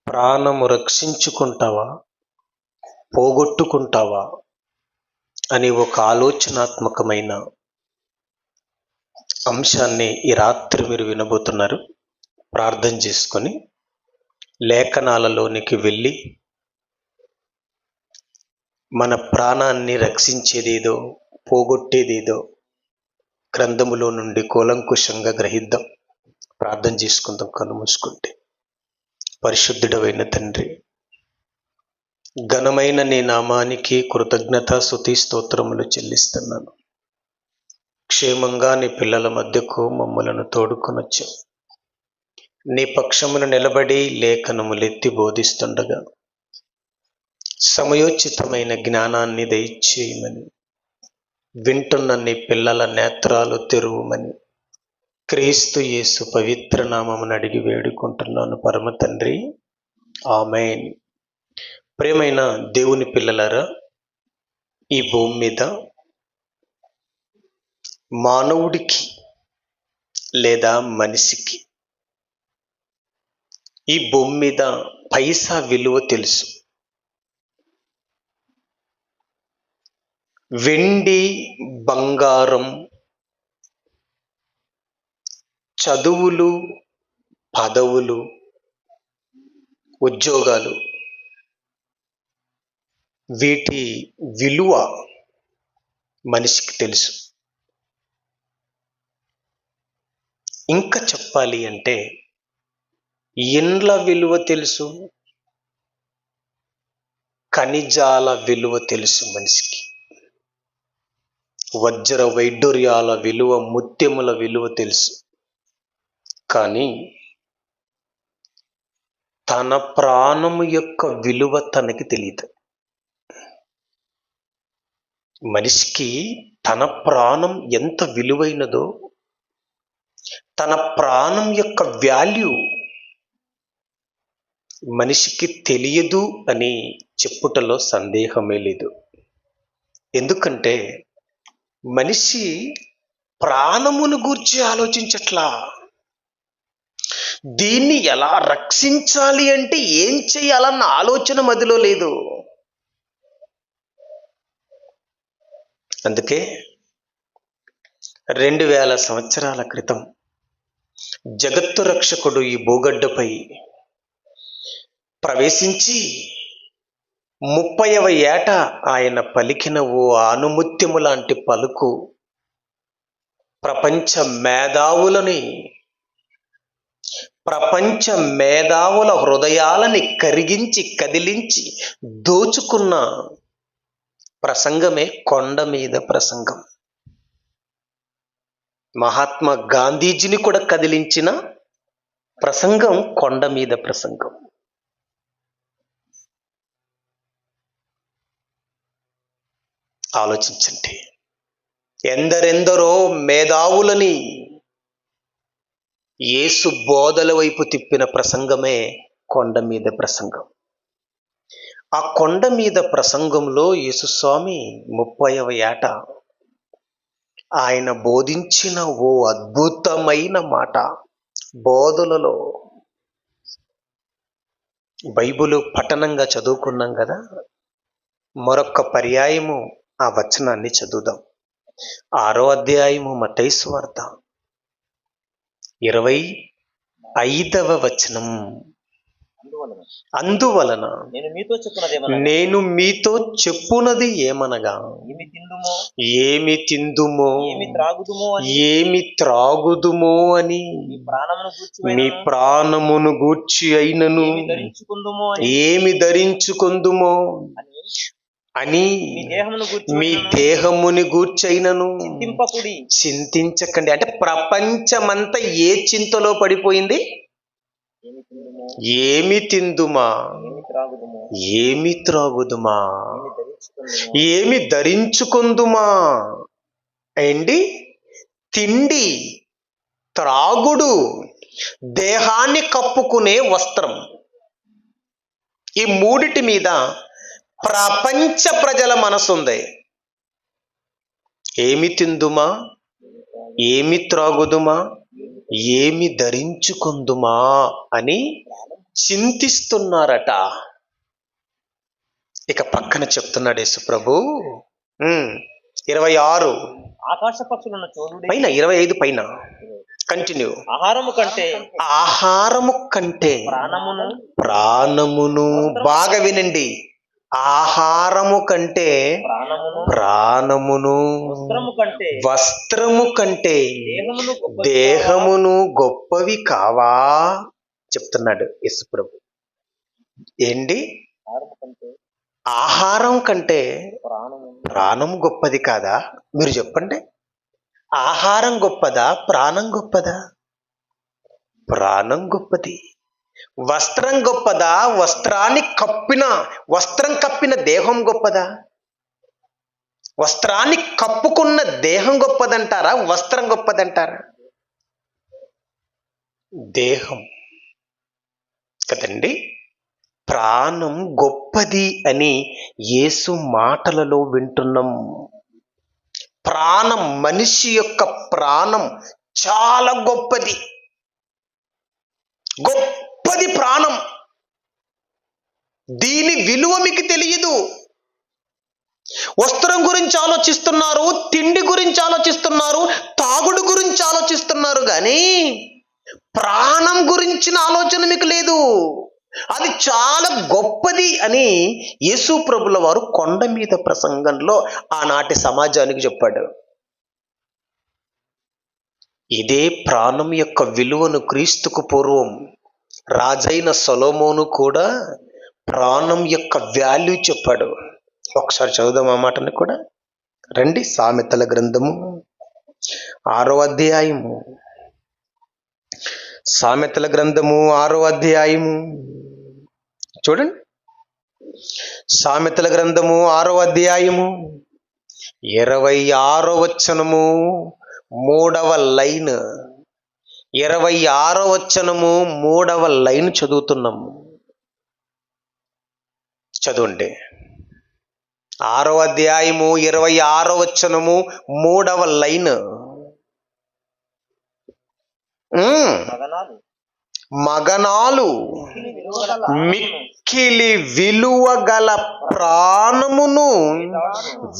ప్రాణము రక్షించుకుంటావా, పోగొట్టుకుంటావా అనే ఒక ఆలోచనాత్మకమైన అంశాన్ని ఈ రాత్రి మీరు వినబోతున్నారు. ప్రార్థన చేసుకొని లేఖనాలలోనికి వెళ్ళి మన ప్రాణాన్ని రక్షించేదేదో, పోగొట్టేదేదో గ్రంథములో నుండి కూలంకుషంగా గ్రహిద్దాం. ప్రార్థన చేసుకుందాం కన్ను మూసుకుంటే. పరిశుద్ధుడవైన తండ్రి, ఘనమైన నీ నామానికి కృతజ్ఞత స్తుతి స్తోత్రములు చెల్లిస్తున్నాను. క్షేమంగా నీ పిల్లల మధ్యకు మమ్మలను తోడుకొనొచ్చావు. నీ పక్షమును నిలబడి లేఖనములెత్తి బోధిస్తుండగా సమయోచితమైన జ్ఞానాన్ని దయచేయమని, వింటున్న నీ పిల్లల నేత్రాలు తెరువమని క్రీస్తు యేసు పవిత్ర నామమును అడిగి వేడుకుంటున్నాను పరమ తండ్రి, ఆమేన్. ప్రియమైన దేవుని పిల్లలారా, ఈ భూమి మీద మానవుడికి లేదా మనిషికి ఈ భూమి మీద పైసా విలువ తెలుసు. వెండి, బంగారం, చదువులు, పదవులు, ఉద్యోగాలు, వీటి విలువ మనిషికి తెలుసు. ఇంకా చెప్పాలి అంటే ఇండ్ల విలువ తెలుసు, ఖనిజాల విలువ తెలుసు మనిషికి. వజ్ర వైడూర్యాల విలువ, ముత్యముల విలువ తెలుసు. కానీ తన ప్రాణము యొక్క విలువ తనకి తెలియదు. మనిషికి తన ప్రాణం ఎంత విలువైనదో, తన ప్రాణం యొక్క వాల్యూ మనిషికి తెలియదు అని చెప్పుటలో సందేహమే లేదు. ఎందుకంటే మనిషి ప్రాణమును గూర్చి ఆలోచించట్లా. దీన్ని ఎలా రక్షించాలి అంటే ఏం చేయాలన్న ఆలోచన మదిలో లేదు. అందుకే 2000 సంవత్సరాల క్రితం జగత్తు రక్షకుడు ఈ భూగడ్డపై ప్రవేశించి 30వ ఏట ఆయన పలికిన ఓ ఆనుముత్యము లాంటి పలుకు ప్రపంచ మేధావుల హృదయాలని కరిగించి, కదిలించి దోచుకున్న ప్రసంగమే కొండ మీద ప్రసంగం. మహాత్మా గాంధీజీని కూడా కదిలించిన ప్రసంగం కొండ మీద ప్రసంగం. ఆలోచించండి. ఎందరెందరో మేధావులని యేసు బోధల వైపు తిప్పిన ప్రసంగమే కొండ మీద ప్రసంగం. ఆ కొండ మీద ప్రసంగంలో యేసుస్వామి 30వ ఏట ఆయన బోధించిన ఓ అద్భుతమైన మాట. బోధలలో బైబిలు పఠనంగా చదువుకున్నాం కదా, మరొక్క పర్యాయము ఆ వచనాన్ని చదువుదాం. 6వ అధ్యాయము మత్తయి సువార్త 25వ వచనం. అందువలన నేను మీతో చెప్పునది ఏమనగా, ఏమి తిందుమో, ఏమి త్రాగుదుమో అని మీ ప్రాణమును గూర్చి అయినను, ఏమి ధరించుకుందుమో అని మీ దేహముని గూర్చైనను చింతించకండి. అంటే ప్రపంచమంతా ఏ చింతలో పడిపోయింది? ఏమి తిందుమా, ఏమి త్రాగుదుమా, ఏమి ధరించుకుందుమా. ఏంటి? తిండి, త్రాగుడు, దేహాన్ని కప్పుకునే వస్త్రం, ఈ మూడిటి మీద ప్రపంచ ప్రజల మనసుంది. ఏమి తిందుమా, ఏమి త్రాగుదుమా, ఏమి ధరించుకుందుమా అని చింతిస్తున్నారట. ఇక పక్కన చెప్తున్నాడు యేసు ప్రభు 26 ఆకాశ పక్షులను చూడుడి. పైన 25 పైన కంటిన్యూ. ఆహారము కంటే ప్రాణమును బాగా వినండి. ఆహారము కంటే ప్రాణమును, వస్త్రము కంటే దేహమును గొప్పవి కావా చెప్తున్నాడు యేసు ప్రభు. ఏంటి? ఆహారం కంటే ప్రాణం గొప్పది కాదా? మీరు చెప్పండి. ఆహారం గొప్పదా? ప్రాణం గొప్పదా? ప్రాణం గొప్పది. వస్త్రం గొప్పదా? వస్త్రం కప్పిన దేహం గొప్పదా? వస్త్రాన్ని కప్పుకున్న దేహం గొప్పదంటారా? వస్త్రం గొప్పదంటారా? దేహం కదండి. ప్రాణం గొప్పది అని యేసు మాటలలో వింటున్నాం. ప్రాణం, మనిషి యొక్క ప్రాణం చాలా గొప్పది. గొప్పది ప్రాణం. దీని విలువ మీకు తెలియదు. వస్త్రం గురించి ఆలోచిస్తున్నారు, తిండి గురించి ఆలోచిస్తున్నారు, తాగుడు గురించి ఆలోచిస్తున్నారు, కానీ ప్రాణం గురించిన ఆలోచన మీకు లేదు. అది చాలా గొప్పది అని యేసు ప్రభుల వారు కొండ మీద ప్రసంగంలో ఆనాటి సమాజానికి చెప్పాడు. ఇదే ప్రాణం యొక్క విలువను క్రీస్తుకు పూర్వం రాజైన సొలొమోను కూడా ప్రాణం యొక్క వాల్యూ చెప్పాడు. ఒకసారి చదువుదాం ఆ మాటని కూడా. రండి, సామెతల గ్రంథము 6వ అధ్యాయము. సామెతల గ్రంథము 6వ అధ్యాయము చూడండి. సామెతల గ్రంథము 6వ అధ్యాయము 26వ వచనము 3వ లైన్. 26వ వచనము 3వ లైన్ చదువుతున్నాము. చదవండి. 6వ అధ్యాయము 26వ వచనము 3వ లైన్. మగనాలు మిక్కిలి విలువ గల ప్రాణమును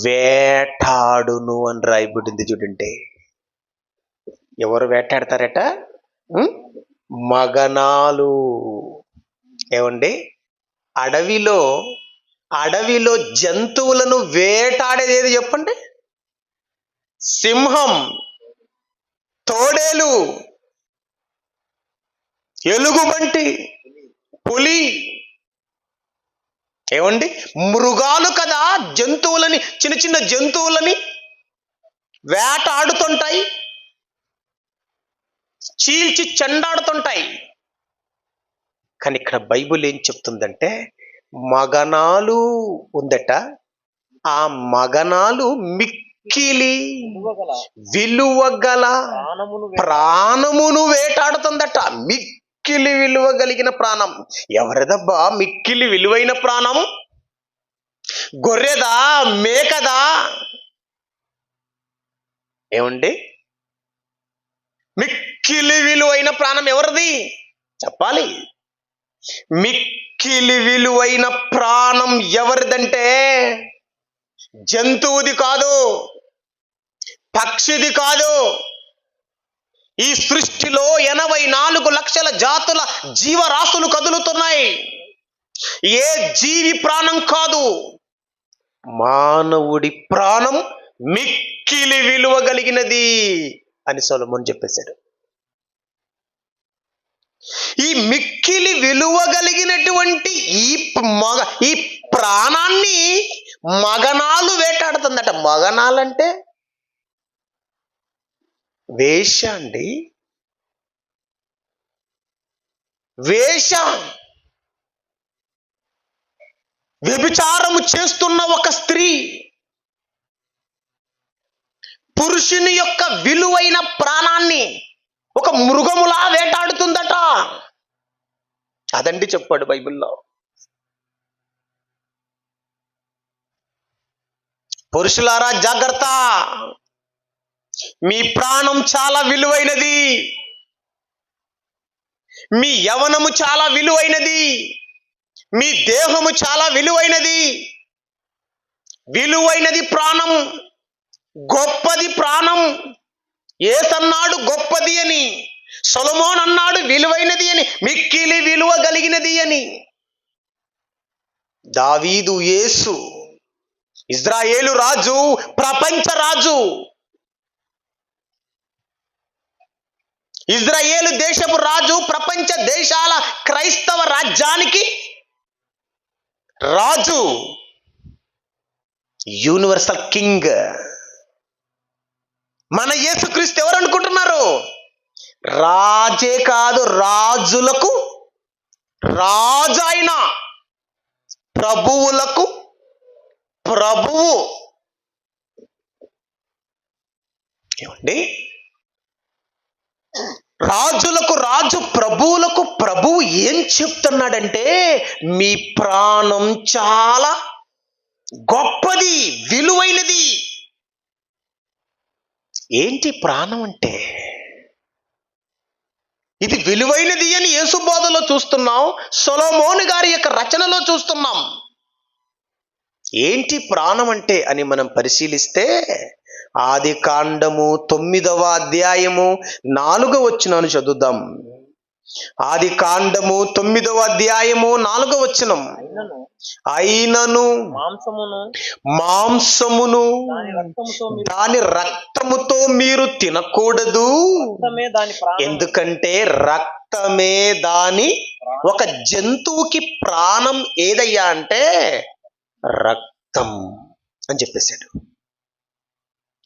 వేటాడును అని రాయబడింది. చూడండి, ఎవరు వేటాడతారట? మగనాలు. ఏమండి? అడవిలో జంతువులను వేటాడేది ఏది చెప్పండి? సింహం, తోడేలు, ఎలుగుబంటి, పులి. ఏమండి? మృగాలు కదా జంతువులని, చిన్న చిన్న జంతువులని వేటాడుతుంటాయి, చీల్చి చెండాడుతుంటాయి. కానీ ఇక్కడ బైబిల్ ఏం చెప్తుందంటే మగనాలు ఉందట. ఆ మగనాలు మిక్కిలి విలువగల ప్రాణమును వేటాడుతుందట. మిక్కిలి విలువ కలిగిన ప్రాణం. ఎవరిదబ్బా మిక్కిలి విలువైన ప్రాణం? గొర్రెదా? మేకదా? ఏమండి? మిక్కిలి విలువైన ప్రాణం ఎవరిది చెప్పాలి. మిక్కిలి విలువైన ప్రాణం ఎవరిదంటే జంతువుది కాదు, పక్షిది కాదు. ఈ సృష్టిలో 84 లక్షల జాతుల జీవరాశులు కదులుతున్నాయి. ఏ జీవి ప్రాణం కాదు, మానవుడి ప్రాణం మిక్కిలి విలువ కలిగినది అని సొలొమోను చెప్పేశాడు. ఈ మిక్కిలి విలువ కలిగినటువంటి ఈ ప్రాణాన్ని మగనాలు వేటాడుతుందట. మగనాలంటే వేశ్య అండి. వేశ్య, వ్యభిచారము చేస్తున్న ఒక స్త్రీ పురుషుని యొక్క విలువైన ప్రాణాన్ని ఒక మృగములా వేటాడుతుందట. అదండి చెప్పాడు బైబిల్లో. పురుషులారా జాగ్రత్త, మీ ప్రాణం చాలా విలువైనది. మీ యవనము చాలా విలువైనది, మీ దేహము చాలా విలువైనది. విలువైనది ప్రాణం, గొప్పది ప్రాణం. యేసన్నాడు గొప్పది అని, సొలొమోన్ అన్నాడు విలువైనది అని, మిక్కిలి విలువ కలిగినది అని. దావీదు, యేసు, ఇజ్రాయేలు రాజు, ప్రపంచ రాజు. ఇజ్రాయేలు దేశపు రాజు, ప్రపంచ దేశాల క్రైస్తవ రాజ్యానికి రాజు, యూనివర్సల్ కింగ్. మన యేసుక్రీస్తు ఎవరు అనుకుంటున్నారు? రాజే కాదు, రాజులకు రాజు అయిన, ప్రభువులకు ప్రభువు. ఏమండి? రాజులకు రాజు, ప్రభువులకు ప్రభువు ఏం చెప్తున్నాడంటే, మీ ప్రాణం చాలా గొప్పది, విలువైనది. ఏంటి ప్రాణం అంటే? ఇది విలువైనది అని యేసు బోధలో చూస్తున్నాం, సొలొమోను గారి యొక్క రచనలో చూస్తున్నాం. ఏంటి ప్రాణం అంటే అని మనం పరిశీలిస్తే, ఆది కాండము 9వ అధ్యాయము 4వ వచనాన్ని చదువుదాం. ఆది కాండము 9వ అధ్యాయము 4వ వచనం. అయినను మాంసమును దాని రక్తముతో మీరు తినకూడదు, ఎందుకంటే రక్తమే దాని, ఒక జంతువుకి ప్రాణం ఏదయ్యా అంటే రక్తం అని చెప్పేశాడు.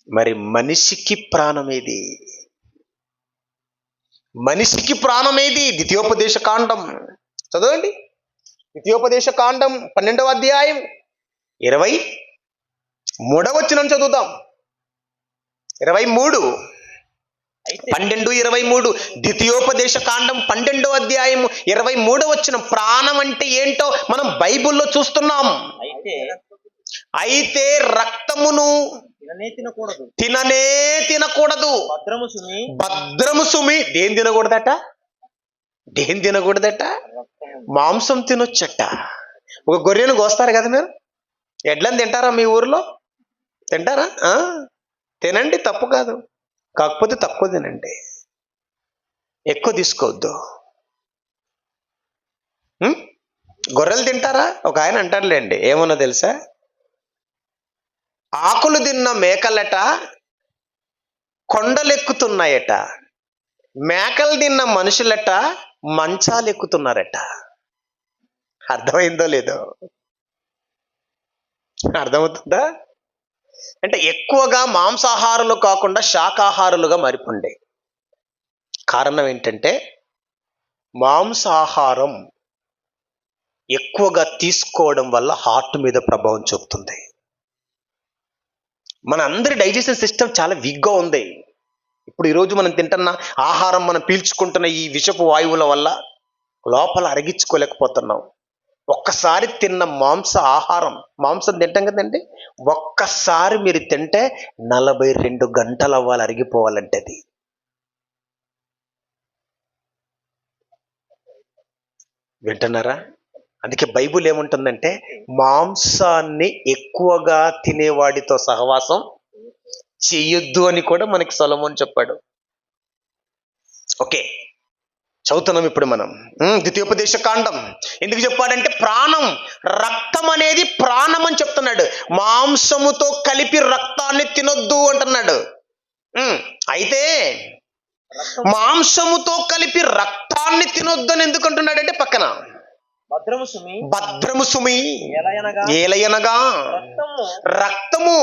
మరి మనిషికి ప్రాణం ఏది? మనిషికి ప్రాణం ఏది? ద్వితీయోపదేశ కాండం చదవండి. ద్వితీయోపదేశ కాండం 12వ అధ్యాయం 23వ వచనం చదువుదాం. 23, 12, 23. ద్వితీయోపదేశ కాండం 12వ అధ్యాయం 23వ వచనం. ప్రాణం అంటే ఏంటో మనం బైబిల్లో చూస్తున్నాం. అయితే రక్తమును తిననే తినకూడదు. భద్రము సుమి. దేని తినకూడదట? దేని తినకూడదట? మాంసం తినొచ్చట. ఒక గొర్రెను కోస్తారు కదా మీరు, ఎడ్లను తింటారా? మీ ఊర్లో తింటారా? తినండి, తప్పు కాదు. కాకపోతే తక్కువ తినండి, ఎక్కువ తీసుకోవద్దు. గొర్రెలు తింటారా? ఒక ఆయన అంటారులేండి, ఏమన్నా తెలుసా, ఆకులు తిన్న మేకలట కొండలెక్కుతున్నాయట, మేకలు తిన్న మనుషులట మంచాలు ఎక్కుతున్నారట. అర్థమైందో లేదో? అర్థమవుతుందా? అంటే ఎక్కువగా మాంసాహారులు కాకుండా శాకాహారులుగా మారిపోండి. కారణం ఏంటంటే, మాంసాహారం ఎక్కువగా తీసుకోవడం వల్ల హార్ట్ మీద ప్రభావం చూపుతుంది. మన అందరి డైజెషన్ సిస్టమ్ చాలా వీక్గా ఉంది. ఇప్పుడు ఈరోజు మనం తింటున్న ఆహారం, మనం పీల్చుకుంటున్న ఈ విషపు వాయువుల వల్ల లోపల అరిగించుకోలేకపోతున్నాం. ఒక్కసారి తిన్న మాంసం తింటాం కదండి, ఒక్కసారి మీరు తింటే 42 గంటలు అవ్వాలి అరిగిపోవాలంటే. అది వింటున్నారా? అందుకే బైబుల్ ఏముంటుందంటే, మాంసాన్ని ఎక్కువగా తినేవాడితో సహవాసం చెయ్యొద్దు అని కూడా మనకి సొలొమోను చెప్పాడు. ఓకే, చదువుతున్నాం ఇప్పుడు మనం ద్వితీయోపదేశ కాండం. ఎందుకు చెప్పాడంటే, ప్రాణం, రక్తం అనేది ప్రాణం అని చెప్తున్నాడు. మాంసముతో కలిపి రక్తాన్ని తినొద్దు అంటున్నాడు. అయితే మాంసముతో కలిపి రక్తాన్ని తినొద్దు అని ఎందుకు అంటున్నాడంటే, పక్కన భద్రము సుమి ఏలయనగా రక్తము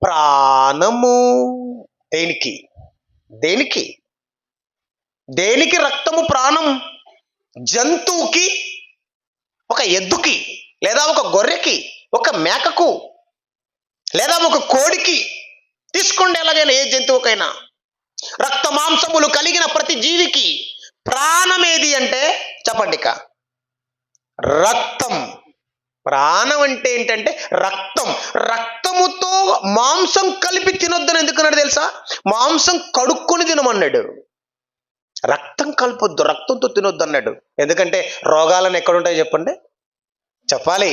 ప్రాణము. దేనికి దేనికి దేనికి రక్తము ప్రాణం? జంతువుకి, ఒక ఎద్దుకి, లేదా ఒక గొర్రెకి, ఒక మేకకు, లేదా ఒక కోడికి తీసుకోండి, ఎలాగైనా ఏ జంతువుకైనా రక్త మాంసములు కలిగిన ప్రతి జీవికి ప్రాణం ఏది అంటే చెప్పండి. ఇక రక్తం. ప్రాణం అంటే ఏంటంటే రక్తం. రక్తముతో మాంసం కలిపి తినొద్దని ఎందుకన్నాడు తెలుసా? మాంసం కడుక్కొని తినమన్నాడు. రక్తం కలపొద్దు, రక్తంతో తినొద్దు అన్నాడు. ఎందుకంటే రోగాలను ఎక్కడుంటాయి చెప్పండి, చెప్పాలి.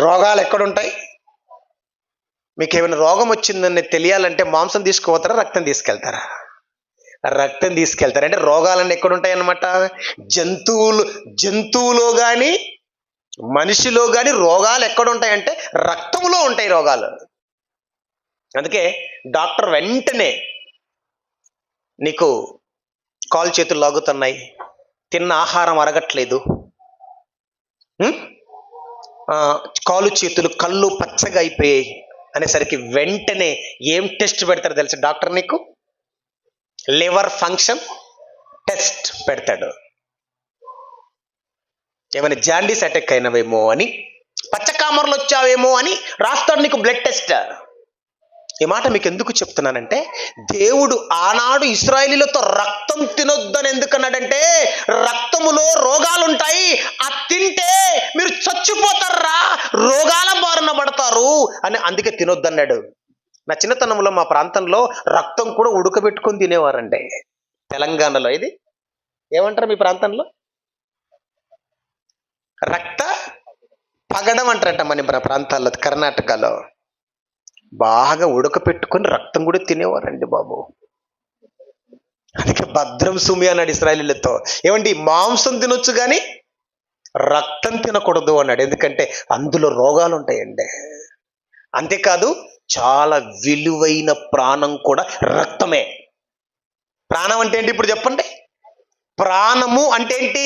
రోగాలు ఎక్కడుంటాయి? మీకు ఏమైనా రోగం వచ్చిందని తెలియాలంటే మాంసం తీసుకుపోతారా, రక్తం తీసుకెళ్తారా? రక్తం తీసుకెళ్తారు. అంటే రోగాలన్నీ ఎక్కడుంటాయి అన్నమాట? జంతువులో కానీ మనిషిలో కానీ రోగాలు ఎక్కడుంటాయంటే రక్తంలో ఉంటాయి రోగాలు. అందుకే డాక్టర్ వెంటనే నీకు కాలు చేతులు లాగుతున్నాయి, తిన్న ఆహారం అరగట్లేదు, కాలు చేతులు కళ్ళు పచ్చగా అయిపోయాయి అనేసరికి వెంటనే ఏం టెస్ట్ పెడతారు తెలుసా డాక్టర్? నీకు లివర్ ఫంక్షన్ టెస్ట్ పెడతాడు. ఏమైనా జాండీస్ అటాక్ అయినవేమో అని, పచ్చకామర్లు వచ్చావేమో అని రాస్తాడు నీకు బ్లడ్ టెస్ట్. ఈ మాట మీకు ఎందుకు చెప్తున్నానంటే, దేవుడు ఆనాడు ఇశ్రాయేలీలతో రక్తం తినొద్దని ఎందుకన్నాడంటే, రక్తములో రోగాలుంటాయి, అది తింటే మీరు చచ్చిపోతారా, రోగాల బారిన పడతారు అని అందుకే తినొద్దన్నాడు. నా చిన్నతనంలో మా ప్రాంతంలో రక్తం కూడా ఉడకబెట్టుకొని తినేవారండి. తెలంగాణలో ఇది ఏమంటారు మీ ప్రాంతంలో? రక్త పగడం అంటారట మన ప్రాంతాల్లో. కర్ణాటకలో బాగా ఉడకపెట్టుకొని రక్తం కూడా తినేవారండి బాబు. అందుకే భద్రం సుమి అన్నాడు ఇశ్రాయేలీలతో, ఏమండి మాంసం తినొచ్చు కానీ రక్తం తినకూడదు అన్నాడు. ఎందుకంటే అందులో రోగాలు ఉంటాయండి. అంతేకాదు చాలా విలువైన ప్రాణం కూడా రక్తమే. ప్రాణం అంటే ఏంటి ఇప్పుడు చెప్పండి? ప్రాణము అంటే ఏంటి?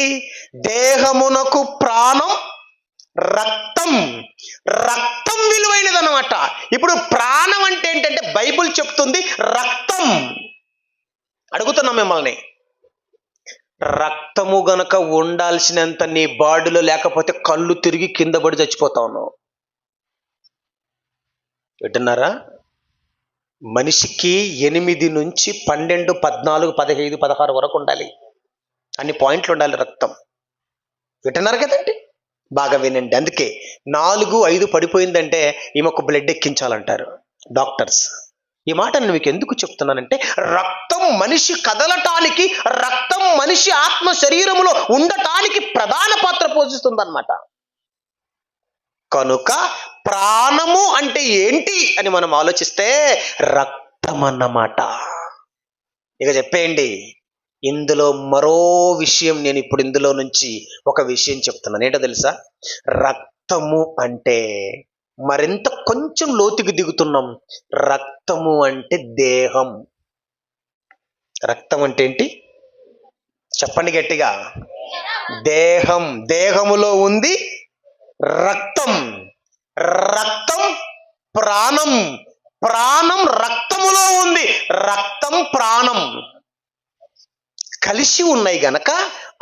దేహమునకు ప్రాణం రక్తం. రక్తం విలువైనది అన్నమాట. ఇప్పుడు ప్రాణం అంటే ఏంటంటే బైబిల్ చెప్తుంది రక్తం. అడుగుతున్నాం మిమ్మల్ని, రక్తము గనక ఉండాల్సినంత నీ బాడీలో లేకపోతే కళ్ళు తిరిగి కింద పడి చచ్చిపోతావు. వింటున్నారా? మనిషికి 8 నుంచి 12, 14, 15, 16 వరకు ఉండాలి. అన్ని పాయింట్లు ఉండాలి రక్తం. వింటున్నారు కదండి? బాగా వినండి. అందుకే 4, 5 పడిపోయిందంటే ఈమెకు బ్లడ్ ఎక్కించాలంటారు డాక్టర్స్. ఈ మాట నేను మీకు ఎందుకు చెప్తున్నానంటే, రక్తం మనిషి కదలటానికి, రక్తం మనిషి ఆత్మ శరీరములో ఉండటానికి ప్రధాన పాత్ర పోషిస్తుందన్నమాట. కనుక ప్రాణము అంటే ఏంటి అని మనం ఆలోచిస్తే రక్తం అన్నమాట. ఇక చెప్పేయండి. ఇందులో మరో విషయం, నేను ఇప్పుడు ఇందులో నుంచి ఒక విషయం చెప్తున్నాను. ఏంటో తెలుసా? రక్తము అంటే మరింత కొంచెం లోతుకి దిగుతున్నాం. రక్తము అంటే దేహం. రక్తం అంటే ఏంటి చెప్పండి గట్టిగా? దేహం. దేహములో ఉంది రక్తం. రక్తం ప్రాణం. ప్రాణం రక్తములో ఉంది. రక్తం ప్రాణం కలిసి ఉన్నాయి గనక,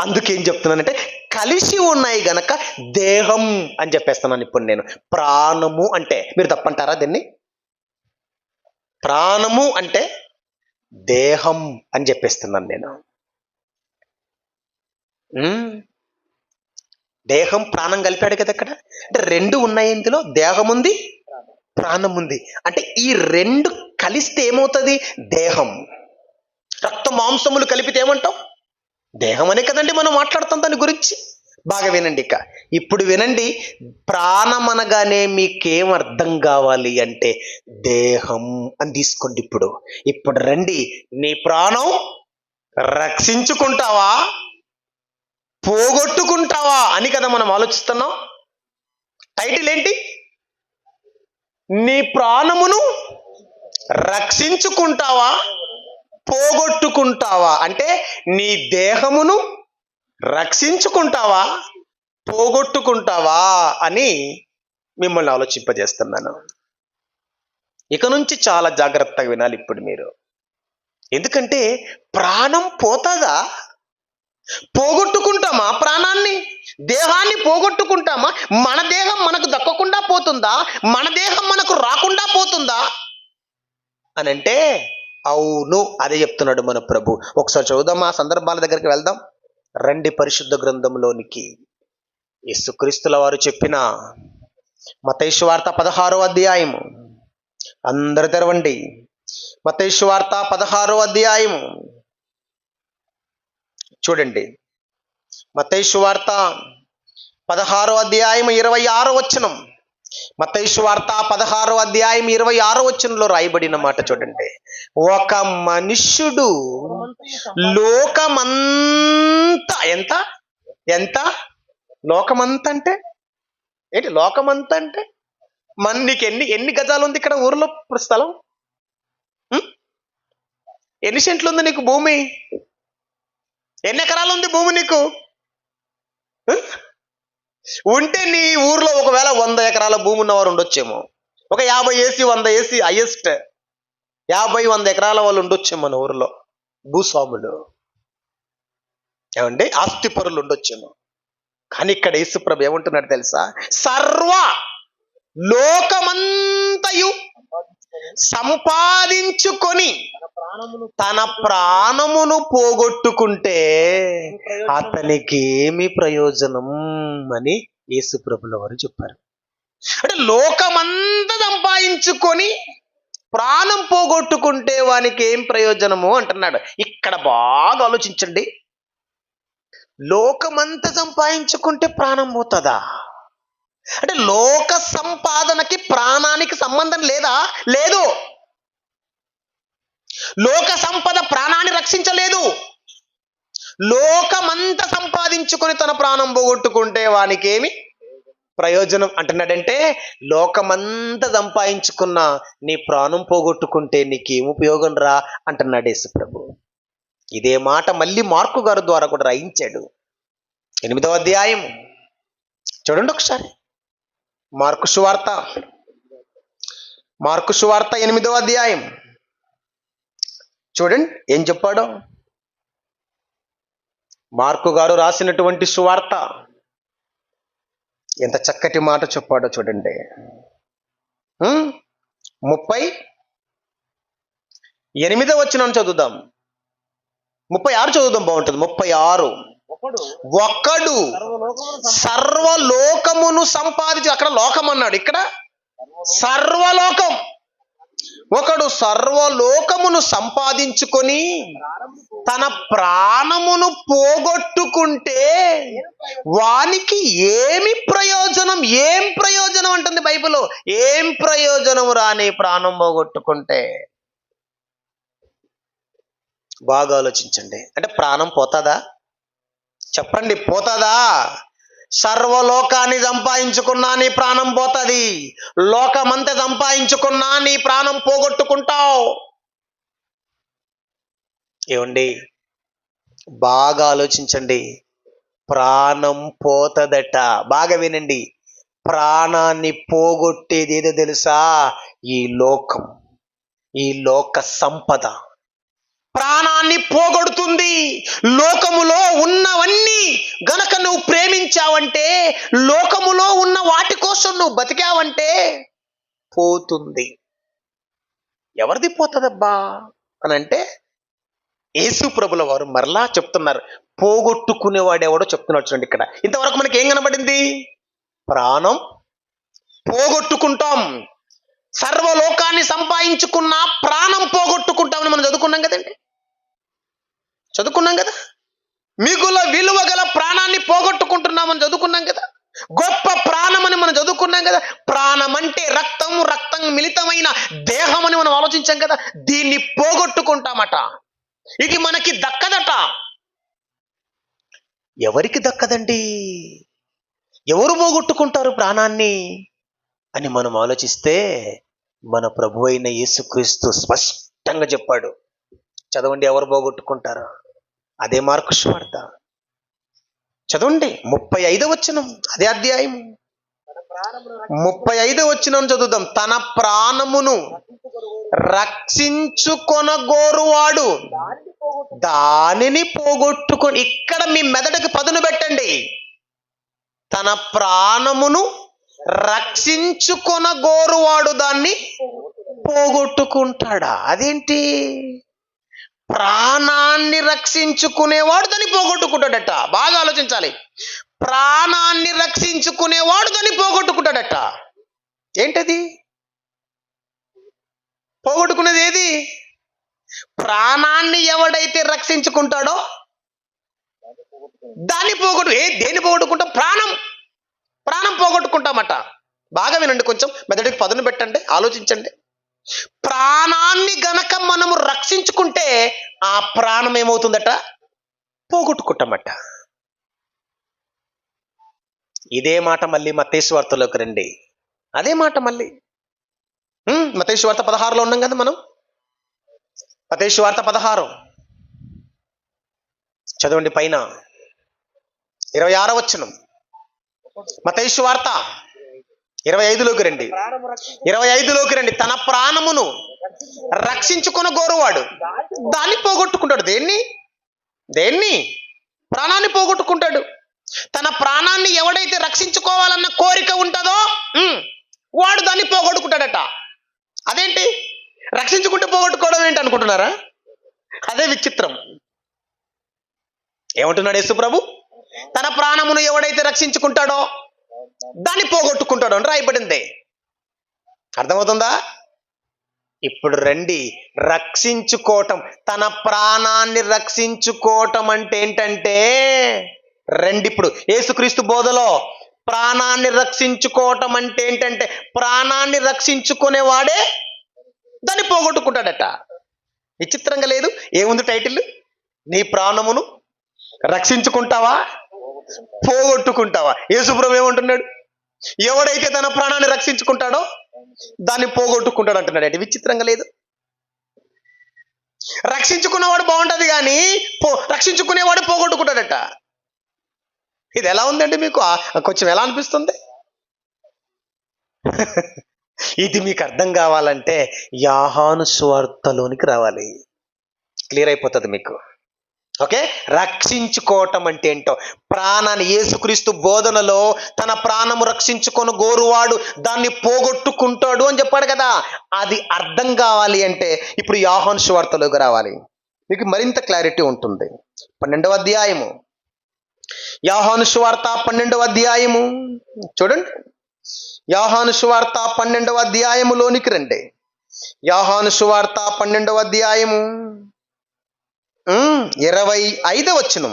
అందుకేం చెప్తున్నానంటే కలిసి ఉన్నాయి గనక దేహం అని చెప్పేస్తున్నాను. ఇప్పుడు నేను ప్రాణము అంటే మీరు తప్పంటారా దీన్ని? ప్రాణము అంటే దేహం అని చెప్పేస్తున్నాను నేను. దేహం ప్రాణం కలిపాడు కదా అక్కడ. అంటే 2 ఉన్నాయి ఇందులో, దేహం ఉంది, ప్రాణం ఉంది. అంటే ఈ 2 కలిస్తే ఏమవుతుంది? దేహం. రక్త మాంసములు కలిపితే ఏమంటాం? దేహం అనే కదండి మనం మాట్లాడుతాం దాని గురించి. బాగా వినండి. ఇప్పుడు వినండి. ప్రాణం అనగానే మీకేం అర్థం కావాలి అంటే దేహం అని తీసుకోండి. ఇప్పుడు రండి. నీ ప్రాణం రక్షించుకుంటావా, పోగొట్టుకుంటావా అని కదా మనం ఆలోచిస్తున్నాం. టైటిల్ ఏంటి? నీ ప్రాణమును రక్షించుకుంటావా, పోగొట్టుకుంటావా? అంటే నీ దేహమును రక్షించుకుంటావా, పోగొట్టుకుంటావా అని మిమ్మల్ని ఆలోచింపజేస్తున్నాను. ఇక నుంచి చాలా జాగ్రత్తగా వినాలి ఇప్పుడు మీరు. ఎందుకంటే ప్రాణం పోతుందా? పోగొట్టుకుంటామా ప్రాణాన్ని? దేహాన్ని పోగొట్టుకుంటామా? మన దేహం మనకు దక్కకుండా పోతుందా? మన దేహం మనకు రాకుండా పోతుందా అని అంటే అవును, అదే చెప్తున్నాడు మన ప్రభు. ఒకసారి చదువుదాం, ఆ సందర్భాల దగ్గరికి వెళ్దాం. రండి పరిశుద్ధ గ్రంథంలోనికి. యేసుక్రీస్తుల వారు చెప్పిన మత్తయి సువార్త 16వ అధ్యాయము. అందరు తెరవండి. మత్తయి సువార్త 16వ అధ్యాయము చూడండి, మత్తయి సువార్త 16వ అధ్యాయం 26వ వచనం. మత్తయి సువార్త 16వ అధ్యాయం 26వ వచనంలో రాయబడిన మాట చూడండి. ఒక మనుష్యుడు లోకమంతా ఎంత ఎంత లోకమంతా అంటే ఏంటి? లోకమంతా అంటే నీకు ఎన్ని గజాలు ఉంది ఇక్కడ ఊర్లో స్థలం? ఎన్ని సెంట్లు ఉంది నీకు భూమి? ఎన్ని ఎకరాలు ఉంది భూమి నీకు? ఉంటే నీ ఊర్లో ఒకవేళ 100 ఎకరాల భూమి ఉన్నవారు ఉండొచ్చేమో. ఒక 50 ఏసి 100 ఏసి హైయెస్ట్ 50-100 ఎకరాల వాళ్ళు ఉండొచ్చేమో మన ఊర్లో. భూస్వాములు ఏమండి, ఆస్తిపరులు ఉండొచ్చేమో. కానీ ఇక్కడ యేసుప్రభు ఏమంటున్నాడు తెలుసా? సర్వ లోకమంతయు సంపాదించుకొని తన ప్రాణమును పోగొట్టుకుంటే అతనికి ఏమి ప్రయోజనం అని యేసుప్రభుల వారు చెప్పారు. అంటే లోకమంతా సంపాదించుకొని ప్రాణం పోగొట్టుకుంటే వానికి ఏం ప్రయోజనము అంటున్నాడు. ఇక్కడ బాగా ఆలోచించండి. లోకమంతా సంపాదించుకుంటే ప్రాణం పోతుందా? అంటే లోక సంపాదనకి ప్రాణానికి సంబంధం లేదా? లేదు. లోక సంపద ప్రాణాన్ని రక్షించలేదు. లోకమంతా సంపాదించుకొని తన ప్రాణం పోగొట్టుకుంటే వానికి ఏమి ప్రయోజనం అంటున్నాడంటే, లోకమంతా సంపాదించుకున్న నీ ప్రాణం పోగొట్టుకుంటే నీకేం ఉపయోగం రా అంటున్నాడు యేసుప్రభు. ఇదే మాట మళ్ళీ మార్కు గారి ద్వారా కూడా రాయించాడు. 8వ అధ్యాయం చూడండి ఒకసారి. మార్కు సువార్త 8వ అధ్యాయం చూడండి ఏం చెప్పాడో. మార్కు గారు రాసినటువంటి సువార్త ఎంత చక్కటి మాట చెప్పాడో చూడండి. 38వ వచనం చదువుదాం. 36 చదువుదాం, బాగుంటుంది. 36 ఒకడు సర్వలోకమును సంపాదించి, అక్కడ లోకం అన్నాడు, ఇక్కడ సర్వలోకం. ఒకడు సర్వలోకమును సంపాదించుకొని తన ప్రాణమును పోగొట్టుకుంటే వానికి ఏమి ప్రయోజనం? ఏం ప్రయోజనం అంటుంది బైబిల్. ఏం ప్రయోజనం రాని ప్రాణం పోగొట్టుకుంటే? బాగా ఆలోచించండి. అంటే ప్రాణం పోతుందా? చెప్పండి, పోతుందా? సర్వలోకాన్ని సంపాదించుకున్నా నీ ప్రాణం పోతుంది. లోకమంతా సంపాదించుకున్నా నీ ప్రాణం పోగొట్టుకుంటావు. ఏమండి, బాగా ఆలోచించండి. ప్రాణం పోతదట. బాగా వినండి. ప్రాణాన్ని పోగొట్టేది ఏదో తెలుసా? ఈ లోకం, ఈ లోక సంపద ప్రాణాన్ని పోగొడుతుంది. లోకములో ఉన్నవన్నీ గనక నువ్వు ప్రేమించావంటే, లోకములో ఉన్న వాటి కోసం నువ్వు బతికావంటే పోతుంది. ఎవరిది పోతుందబ్బా అని అంటే యేసు ప్రభుల వారు మరలా చెప్తున్నారు. పోగొట్టుకునేవాడు ఎవడో చెప్తున్నాడు. చూడండి ఇక్కడ. ఇంతవరకు మనకి ఏం కనబడింది? ప్రాణం పోగొట్టుకుంటాం. సర్వలోకాన్ని సంపాదించుకున్నా ప్రాణం పోగొట్టుకుంటామని మనం చదువుకున్నాం కదండి. చదువుకున్నాం కదా. మిగుల విలువ గల ప్రాణాన్ని పోగొట్టుకుంటున్నామని చదువుకున్నాం కదా. గొప్ప ప్రాణం అని మనం చదువుకున్నాం కదా. ప్రాణం అంటే రక్తం, రక్తం మిళితమైన దేహం అని మనం ఆలోచించాం కదా. దీన్ని పోగొట్టుకుంటామట. ఇది మనకి దక్కదట. ఎవరికి దక్కదండి? ఎవరు పోగొట్టుకుంటారు ప్రాణాన్ని అని మనం ఆలోచిస్తే మన ప్రభు అయిన యేసుక్రీస్తు స్పష్టంగా చెప్పాడు. చదవండి, ఎవరు పోగొట్టుకుంటారు? అదే మార్కు సువార్త చదవండి. 35వ వచనం, అదే అధ్యాయం 35వ వచనం చదువుదాం. తన ప్రాణమును రక్షించుకొనగోరువాడు దానిని పోగొట్టుకొని. ఇక్కడ మీ మెదడుకి పదును పెట్టండి. తన ప్రాణమును రక్షించుకొనగోరువాడు దాన్ని పోగొట్టుకుంటాడా? అదేంటి? ప్రాణాన్ని రక్షించుకునేవాడు దాన్ని పోగొట్టుకుంటాడట. బాగా ఆలోచించాలి. ప్రాణాన్ని రక్షించుకునేవాడు దాన్ని పోగొట్టుకుంటాడట. ఏంటది? పోగొట్టుకునేది ఏది? ప్రాణాన్ని ఎవడైతే రక్షించుకుంటాడో దాన్ని దేన్ని పోగొట్టుకుంటాం? ప్రాణం పోగొట్టుకుంటామట. బాగా వినండి, కొంచెం మెదడికి పదును పెట్టండి, ఆలోచించండి. ప్రాణాన్ని గనక మనము రక్షించుకుంటే ఆ ప్రాణం ఏమవుతుందట? పోగొట్టుకుంటామట. ఇదే మాట మళ్ళీ మత్తయి సువార్తలోకి రండి. అదే మాట మళ్ళీ మత్తయి సువార్త 16లో ఉన్నాం కదా మనం. మత్తయి సువార్త 16 చదవండి, పైన 26వ వచనం. మత్తయి సువార్త 25లోకి రండి. 25లోకి రండి. తన ప్రాణమును రక్షించుకున్న గోరువాడు దాన్ని పోగొట్టుకుంటాడు. దేన్ని? ప్రాణాన్ని పోగొట్టుకుంటాడు. తన ప్రాణాన్ని ఎవడైతే రక్షించుకోవాలన్న కోరిక ఉంటుందో వాడు దాన్ని పోగొట్టుకుంటాడట. అదేంటి? రక్షించుకుంటే పోగొట్టుకోవడం ఏంటి అనుకుంటున్నారా? అదే విచిత్రం. ఏమంటున్నాడు యేసు ప్రభు? తన ప్రాణమును ఎవడైతే రక్షించుకుంటాడో దాన్ని పోగొట్టుకుంటాడు అని రాయబడింది. అర్థమవుతుందా? ఇప్పుడు రండి, రక్షించుకోవటం, తన ప్రాణాన్ని రక్షించుకోవటం అంటే ఏంటంటే, రండి ఇప్పుడు యేసుక్రీస్తు బోధలో ప్రాణాన్ని రక్షించుకోవటం అంటే ఏంటంటే, ప్రాణాన్ని రక్షించుకునేవాడే దాన్ని పోగొట్టుకుంటాడట. విచిత్రంగా లేదు? ఏముంది టైటిల్? నీ ప్రాణమును రక్షించుకుంటావా, పోగొట్టుకుంటావా? యేసుప్రభు ఏమంటున్నాడు? ఎవడైతే తన ప్రాణాన్ని రక్షించుకుంటాడో దాన్ని పోగొట్టుకుంటాడు అంటున్నాడు. అంటే విచిత్రంగా లేదు? రక్షించుకున్నవాడు బాగుంటది కానీ రక్షించుకునేవాడు పోగొట్టుకుంటాడట. ఇది ఎలా ఉందండి మీకు? కొంచెం ఎలా అనిపిస్తుంది? ఇది మీకు అర్థం కావాలంటే యోహాను సువార్తలోనికి రావాలి, క్లియర్ అయిపోతుంది మీకు. ఓకే, రక్షించుకోవటం అంటే ఏంటో, ప్రాణాన్ని యేసుక్రీస్తు బోధనలో తన ప్రాణము రక్షించుకొని గోరువాడు దాన్ని పోగొట్టుకుంటాడు అని చెప్పాడు కదా. అది అర్థం కావాలి అంటే ఇప్పుడు యోహాను సువార్తలోకి రావాలి, మీకు మరింత క్లారిటీ ఉంటుంది. 12వ అధ్యాయము, యోహాను సువార్త 12వ అధ్యాయము చూడండి. యోహాను సువార్త 12వ అధ్యాయములోనికి రండి. యోహాను సువార్త 12వ అధ్యాయము 25వ వచనం.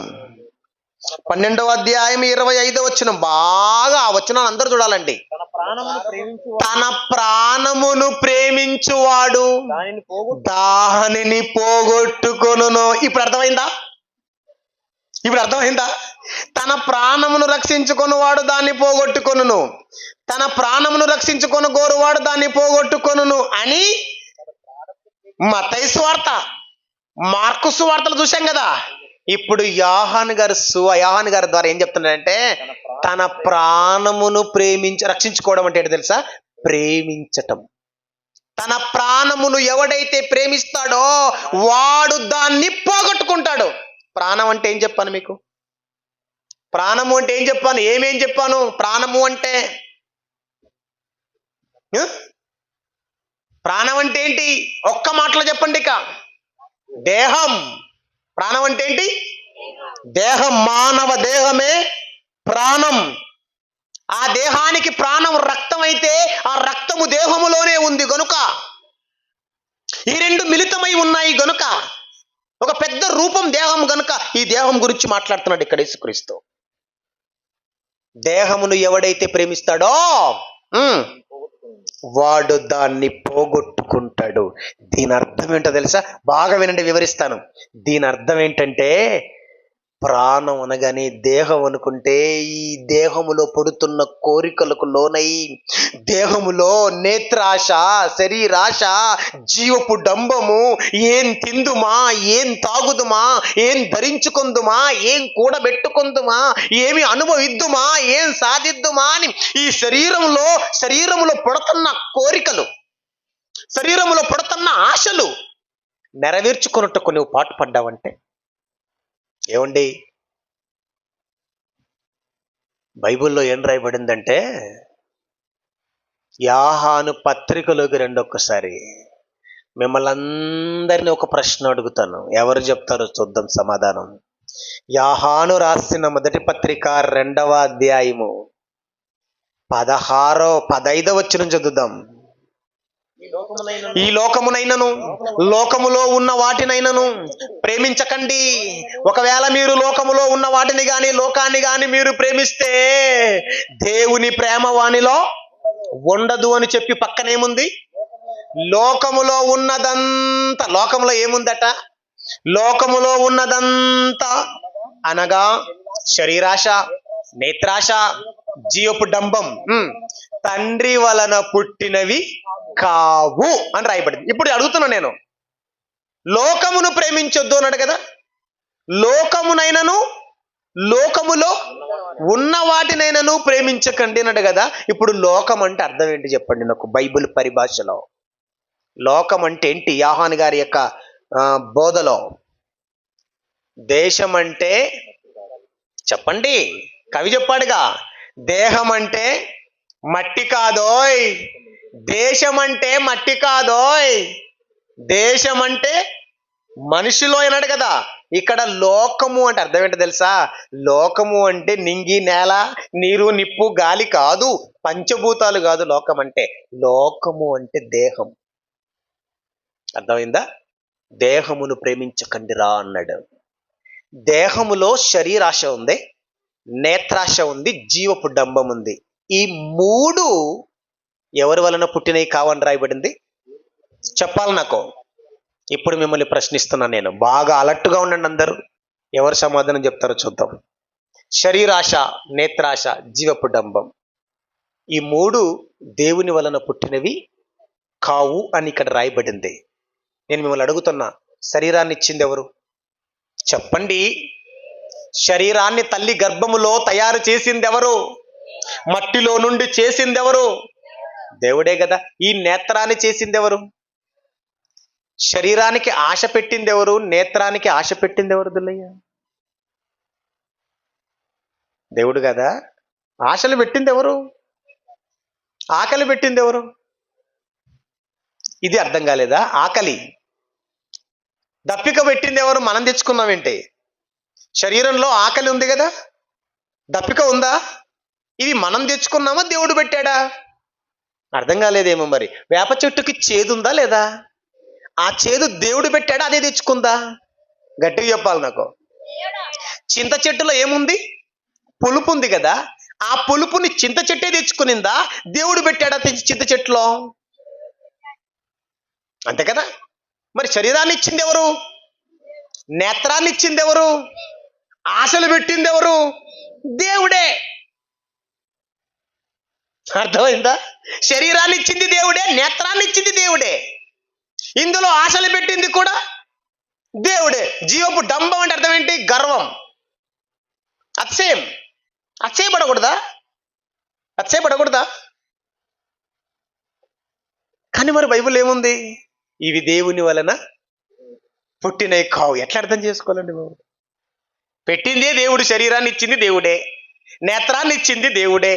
12వ అధ్యాయం 25వ వచనం. బాగా ఆ వచనాన్ని అందరూ చూడాలండి. తన ప్రాణమును ప్రేమించువాడు దానిని పోగొట్టుకొనును. ఇప్పుడు అర్థమైందా? తన ప్రాణమును రక్షించుకొనువాడు దాన్ని పోగొట్టుకొనును, తన ప్రాణమును రక్షించుకొని గోరువాడు దాన్ని పోగొట్టుకొనును అని మత్తయి సువార్త, మార్కు సువార్తలు చూశాం కదా. ఇప్పుడు యోహాను గారి ద్వారా ఏం చెప్తున్నాడంటే, తన ప్రాణమును రక్షించుకోవడం అంటే ఏంటి తెలుసా? ప్రేమించటం. తన ప్రాణమును ఎవడైతే ప్రేమిస్తాడో వాడు దాన్ని పోగొట్టుకుంటాడు. ప్రాణం అంటే ఏం చెప్పాను మీకు? ప్రాణము అంటే ఏం చెప్పాను? ఏమేం చెప్పాను? ప్రాణము అంటే ప్రాణం అంటే ఏంటి? ఒక్క మాటలో చెప్పండి. ఇక దేహం. ప్రాణం అంటే ఏంటి? దేహం. మానవ దేహమే ప్రాణం. ఆ దేహానికి ప్రాణం రక్తం అయితే ఆ రక్తము దేహములోనే ఉంది గనుక, ఈ రెండు మిళితమై ఉన్నాయి గనుక ఒక పెద్ద రూపం దేహం గనుక ఈ దేహం గురించి మాట్లాడుతున్నాడు ఇక్కడ యేసుక్రీస్తు. దేహమును ఎవడైతే ప్రేమిస్తాడో వాడు దాన్ని పోగొట్టుకుంటాడు. దీని అర్థం ఏంటో తెలుసా? బాగా వినండి, వివరిస్తాను. దీని అర్థం ఏంటంటే, ప్రాణం అనగానే దేహం అనుకుంటే ఈ దేహములో పడుతున్న కోరికలకు లోనై దేహములో నేత్రాశ, శరీరాశ, జీవపు డంబము, ఏం తిందుమా, ఏం తాగుదుమా, ఏం ధరించుకుందుమా, ఏం కూడబెట్టుకుందుమా, ఏమి అనుభవిద్దుమా, ఏం సాధిద్దుమా అని ఈ శరీరములో పడుతున్న కోరికలు, శరీరములో పడుతున్న ఆశలు నెరవేర్చుకున్నట్టుకు నువ్వు పాటు పడ్డావంటే ఏమండి? బైబిల్లో ఏం రాయబడిందంటే, యోహాను పత్రికలోకి రండి ఒక్కసారి. మిమ్మల్ని అందరినీ ఒక ప్రశ్న అడుగుతాను, ఎవరు చెప్తారో చూద్దాం సమాధానం. యోహాను రాసిన మొదటి పత్రిక 2వ అధ్యాయము 15వ వచనం చదువుదాం. ఈ లోకమునైనను లోకములో ఉన్న వాటినైనను ప్రేమించకండి. ఒకవేళ మీరు లోకములో ఉన్న వాటిని గాని లోకాన్ని గాని మీరు ప్రేమిస్తే దేవుని ప్రేమ వానిలో ఉండదు అని చెప్పి పక్కనేముంది? లోకములో ఉన్నదంతా, లోకములో ఏముందట? లోకములో ఉన్నదంతా అనగా శరీరాశ, నేత్రాశ, జీవపు డంబం తండ్రి వలన పుట్టినవి కావు అని రాయబడింది. ఇప్పుడు అడుగుతున్నా నేను, లోకమును ప్రేమించొద్దు అన్నాడు కదా. లోకమునైనను లోకములో ఉన్న వాటినైనను ప్రేమించకండి అన్నాడు కదా. ఇప్పుడు లోకం అంటే అర్థం ఏంటి చెప్పండి నాకు బైబిల్ పరిభాషలో. లోకం అంటే ఏంటి? యోహాను గారి యొక్క బోధలో దేశం అంటే చెప్పండి, కవి చెప్పాడుగా, దేహం అంటే మట్టి కాదోయ్, దేశం అంటే మట్టి కాదోయ్, దేశం అంటే మనిషిలో అన్నాడు కదా. ఇక్కడ లోకము అంటే అర్థం ఏంటో తెలుసా? లోకము అంటే నింగి, నేల, నీరు, నిప్పు, గాలి కాదు, పంచభూతాలు కాదు. లోకం అంటే, లోకము అంటే దేహం. అర్థమైందా? దేహమును ప్రేమించకండిరా అన్నాడు. దేహములో శరీరాశ ఉంది, నేత్రాశ ఉంది, జీవపు డంబం ఉంది. ఈ మూడు ఎవరి వలన పుట్టినవి కావని రాయబడింది? చెప్పాలి నాకు. ఇప్పుడు మిమ్మల్ని ప్రశ్నిస్తున్నాను నేను, బాగా అలర్ట్గా ఉండండి అందరూ. ఎవరు సమాధానం చెప్తారో చూద్దాం. శరీరాశ, నేత్రాశ, జీవపు డంబం, ఈ మూడు దేవుని వలన పుట్టినవి కావు అని ఇక్కడ రాయబడింది. నేను మిమ్మల్ని అడుగుతున్నా, శరీరాన్ని ఇచ్చింది ఎవరు? చెప్పండి. శరీరాన్ని తల్లి గర్భములో తయారు చేసింది ఎవరు? మట్టిలో నుండి చేసింది ఎవరు? దేవుడే కదా. ఈ నేత్రాన్ని చేసింది ఎవరు? శరీరానికి ఆశ పెట్టింది ఎవరు? నేత్రానికి ఆశ పెట్టింది ఎవరు? దుల్లయ్య, దేవుడు కదా. ఆశలు పెట్టింది ఎవరు? ఆకలి పెట్టింది ఎవరు? ఇది అర్థం కాలేదా? ఆకలి. దప్పిక పెట్టింది ఎవరు? మనం తెచ్చుకున్నామేంటి? శరీరంలో ఆకలి ఉంది కదా, దప్పిక ఉందా? ఇది మనం తెచ్చుకున్నామా దేవుడు పెట్టాడా? అర్థం కాలేదేమో మరి. వేప చెట్టుకి చేదు ఉందా లేదా? ఆ చేదు దేవుడు పెట్టాడా, అదే తెచ్చుకుందా? గట్టిగా చెప్పాలి నాకు. చింత చెట్టులో ఏముంది? పులుపు ఉంది కదా, ఆ పులుపుని చింత చెట్టే తెచ్చుకునిందా, దేవుడు పెట్టాడా చింత చెట్టులో? అంతే కదా. మరి శరీరాన్ని ఇచ్చింది ఎవరు? నేత్రాన్ని ఇచ్చింది ఎవరు? ఆశలు పెట్టింది ఎవరు? దేవుడే. అర్థమైందా? శరీరాన్ని ఇచ్చింది దేవుడే, నేత్రాన్ని ఇచ్చింది దేవుడే, ఇందులో ఆశలు పెట్టింది కూడా దేవుడే. జీవపు డంబం అంటే అర్థం ఏంటి? గర్వం, అతిశయం. అతిశయపడకూడదా? అతిశయపడకూడదా? కానీ మరి బైబిల్ ఏముంది? ఇవి దేవుని వలన పుట్టినవి కావు. ఎట్లా అర్థం చేసుకోవాలండి బాబు? పెట్టిందే దేవుడు, శరీరాన్ని ఇచ్చింది దేవుడే, నేత్రాన్ని ఇచ్చింది దేవుడే,